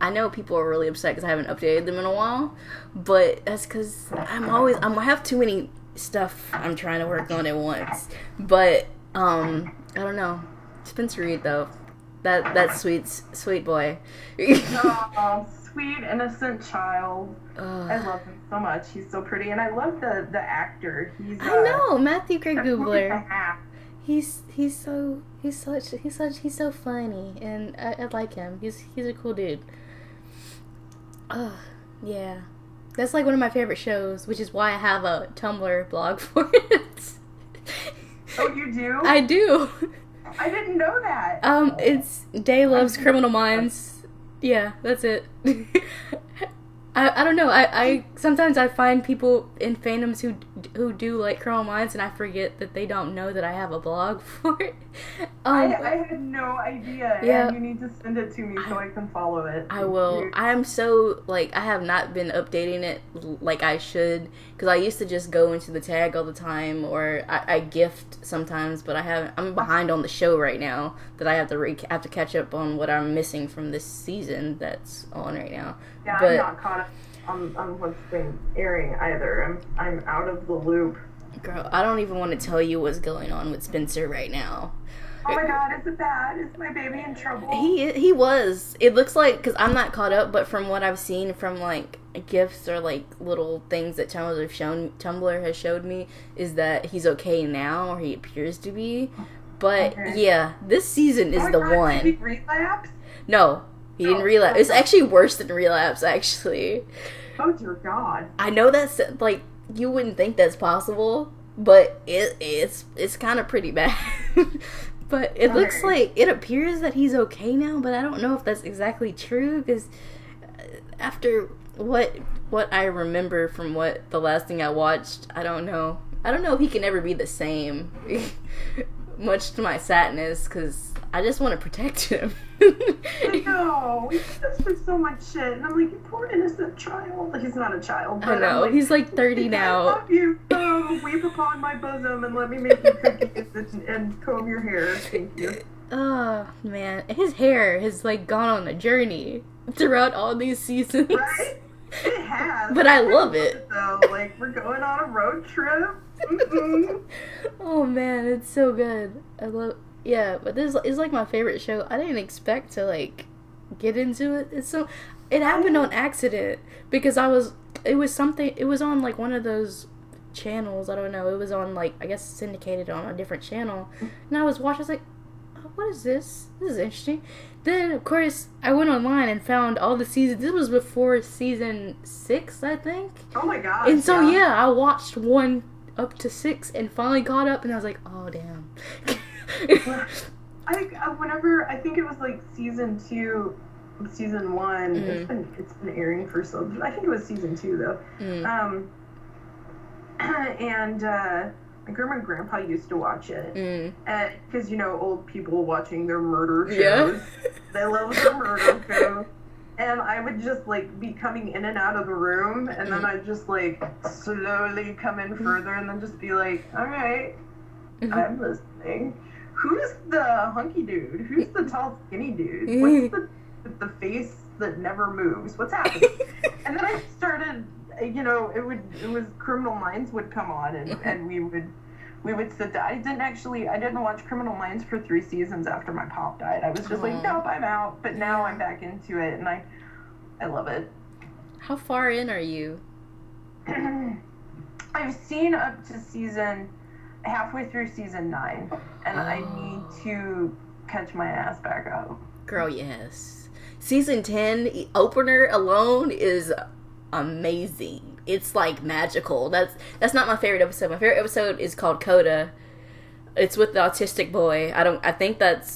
know people are really upset because I haven't updated them in a while, but that's because I have too many stuff I'm trying to work on at once. But I don't know. Spencer Reid though, that sweet boy. Oh, sweet innocent child. I love him so much. He's so pretty, and I love the actor. I know, Matthew Craig Goobler. He's so funny, and I like him. He's a cool dude. Yeah, that's like one of my favorite shows, which is why I have a Tumblr blog for it. Oh, you do? I do. I didn't know that. It's Day Loves Criminal Minds. Yeah, that's it. I don't know. I sometimes I find people in fandoms who do like Criminal Minds, and I forget that they don't know that I have a blog for it. I had no idea. Yeah, and you need to send it to me so I can follow it. I will. I'm so like I have not been updating it like I should, because I used to just go into the tag all the time, or I gift sometimes, but I'm behind on the show right now that I have to catch up on what I'm missing from this season that's on right now. Yeah, I'm not caught up on what's been airing either. I'm out of the loop. Girl, I don't even want to tell you what's going on with Spencer right now. Oh my god, is it bad? Is my baby in trouble? He was. It looks like, because I'm not caught up, but from what I've seen from like gifs or like little things that Tumblr has showed me, is that he's okay now, or he appears to be. But yeah, this season is the one. Did he relapse? No. He didn't relapse. It's actually worse than relapse, actually. Oh, dear God. I know that's, like, you wouldn't think that's possible, but it's kind of pretty bad. But it looks like, it appears that he's okay now, but I don't know if that's exactly true, because after what I remember from the last thing I watched, I don't know. I don't know if he can ever be the same, much to my sadness, because I just want to protect him. I know. He does for so much shit. And I'm like, you poor innocent child. He's not a child. I know. Like, he's like 30 now. I love you. Weep upon my bosom and let me make you cookies and comb your hair. Thank you. Oh, man. His hair has, like, gone on a journey throughout all these seasons. Right? It has. But I love it. So, like, we're going on a road trip. Mm-mm. Oh, man. It's so good. Yeah, but this is like my favorite show. I didn't expect to like get into it. It happened on accident, because it was on like one of those channels, I don't know. It was on like, I guess, syndicated on a different channel. And I was watching, I was like, oh, what is this? This is interesting. Then of course I went online and found all the seasons. This was before season 6, I think. Oh my god. And so yeah, I watched 1 up to 6 and finally got up, and I was like, oh damn. I think it was like season 2, season 1. It's been airing for so. I think it was season 2 though. And my grandma and grandpa used to watch it, because old people watching their murder shows. Yeah. They love their murder shows. And I would just, like, be coming in and out of the room, and then I'd just, like, slowly come in further, and then just be like, all right, I'm listening. Who's the hunky dude? Who's the tall, skinny dude? What's the face that never moves? What's happening? And then I started, it was Criminal Minds would come on, and we would sit down. I didn't watch Criminal Minds for 3 seasons after my pop died. I was just like, nope, I'm out. But now I'm back into it, and I love it. How far in are you? I've seen up to halfway through season 9, and I need to catch my ass back up. Girl, yes. Season 10 opener alone is amazing. It's like magical. That's not my favorite episode. My favorite episode is called Coda. It's with the autistic boy. I think that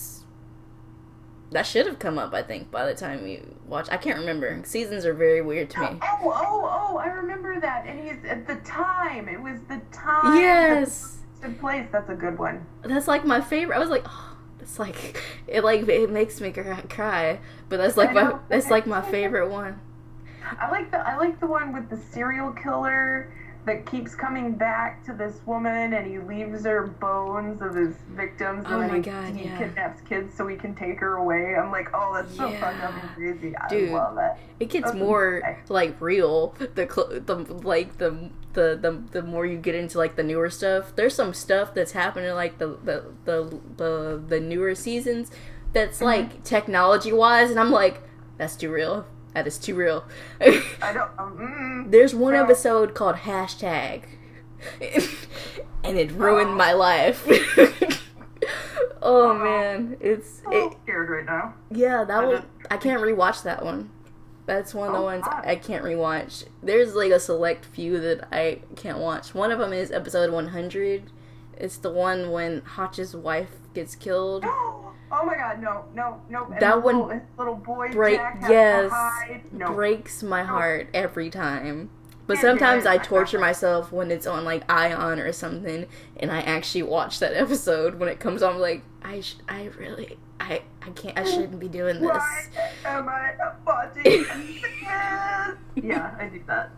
should have come up, I think, by the time you watch. I can't remember. Seasons are very weird to me. Oh, I remember that. And he's at the time. It was the time. Yes. Place. That's a good one. That's like my favorite. I was like, oh, it's like it makes me cry. But that's like my favorite one. I like the one with the serial killer that keeps coming back to this woman, and he leaves her bones of his victims, and then he kidnaps kids so he can take her away. I'm like, oh, that's so fucked up and crazy. I love it. It gets more like real. The more you get into like the newer stuff. There's some stuff that's happening in like the newer seasons that's like technology wise, and I'm like, that's too real. That is too real. I don't. There's one episode called Hashtag, and it ruined my life. Oh man, it's scared right now. Yeah, that one I can't rewatch that one. That's one of the ones I can't rewatch. There's like a select few that I can't watch. One of them is episode 100. It's the one when Hotch's wife gets killed. Oh my god, no. And that one his little boy Jack has to hide. No. Breaks my heart every time. But sometimes I torture myself when it's on like Ion or something, and I actually watch that episode when it comes on. I'm like, I can't. I shouldn't be doing this. Why am I watching this? Yeah, I do that.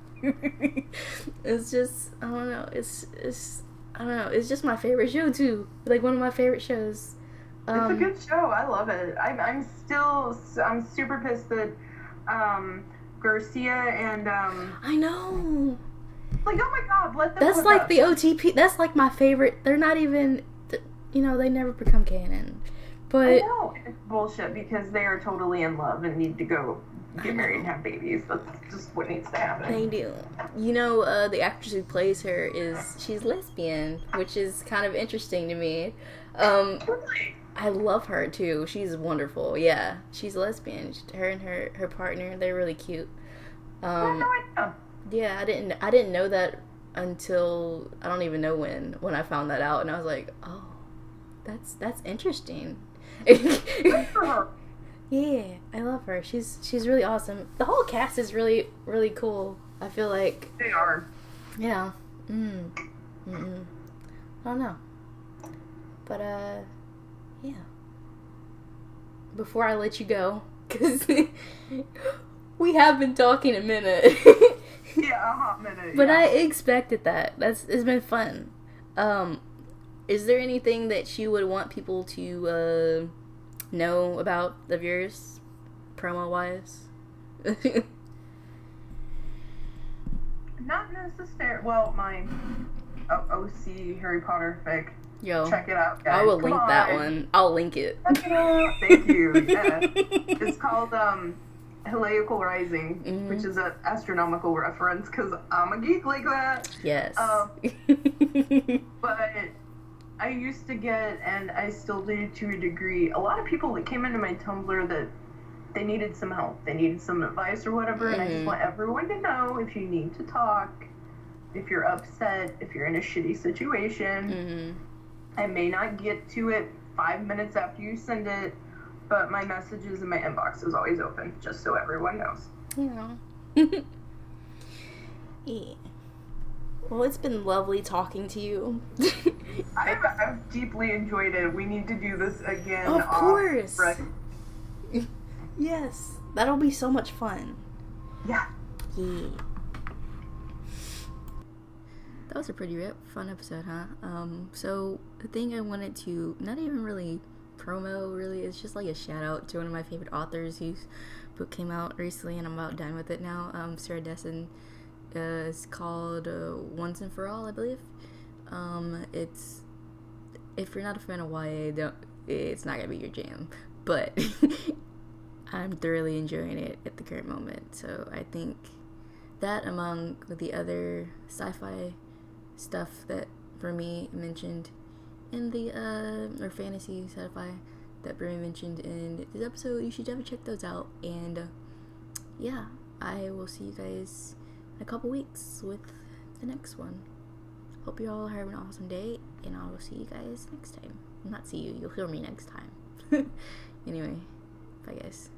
It's just, I don't know. I don't know. It's just my favorite show too. Like one of my favorite shows. It's a good show. I love it. I'm super pissed that Garcia and I know. Like, oh my god, let them. That's like the OTP. That's like my favorite. They're not even, they never become canon. But I know it's bullshit because they are totally in love and need to go get married and have babies. That's just what needs to happen. They do. The actress who plays her she's lesbian, which is kind of interesting to me. Really? I love her too. She's wonderful. Yeah, she's lesbian. Her and her partner, they're really cute. I have no idea. Yeah, I didn't know that until I don't even know when I found that out, and I was like, oh, that's interesting. Good for her. Yeah, I love her. She's really awesome. The whole cast is really, really cool. I feel like They are. Yeah. I don't know. But yeah. Before I let you go, because we have been talking a minute. Yeah, a hot minute. But I expected that. It's been fun. Is there anything that you would want people to know about the viewers, promo-wise? Not necessarily. Well, my OC Harry Potter fic. Yo, check it out, guys. I will link that one. I'll link it. Check it out. Thank you. Yeah. It's called Heliacal Rising, which is an astronomical reference because I'm a geek like that. Yes. But I used to get, and I still do to a degree, a lot of people that came into my Tumblr that they needed some help. They needed some advice or whatever, and I just want everyone to know if you need to talk, if you're upset, if you're in a shitty situation. I may not get to it 5 minutes after you send it, but my messages in my inbox is always open, just so everyone knows. Yeah. Yeah. Well, it's been lovely talking to you. I've deeply enjoyed it. We need to do this again. Of course. Right? Yes. That'll be so much fun. Yeah. Yeah. That was a pretty fun episode, huh? So the thing I wanted to, not even really promo, really, it's just like a shout out to one of my favorite authors whose book came out recently, and I'm about done with it now. Sarah Dessen. It's called Once and For All, I believe. It's, if you're not a fan of YA, it's not gonna be your jam, but I'm thoroughly enjoying it at the current moment. So I think that, among the other sci-fi stuff that Broomy mentioned in the or fantasy sci-fi that Broomy mentioned in this episode, you should definitely check those out. And yeah, I will see you guys in a couple weeks with the next one. Hope you all have an awesome day, and I will see you guys next time. Not see you, you'll hear me next time. Anyway, bye guys.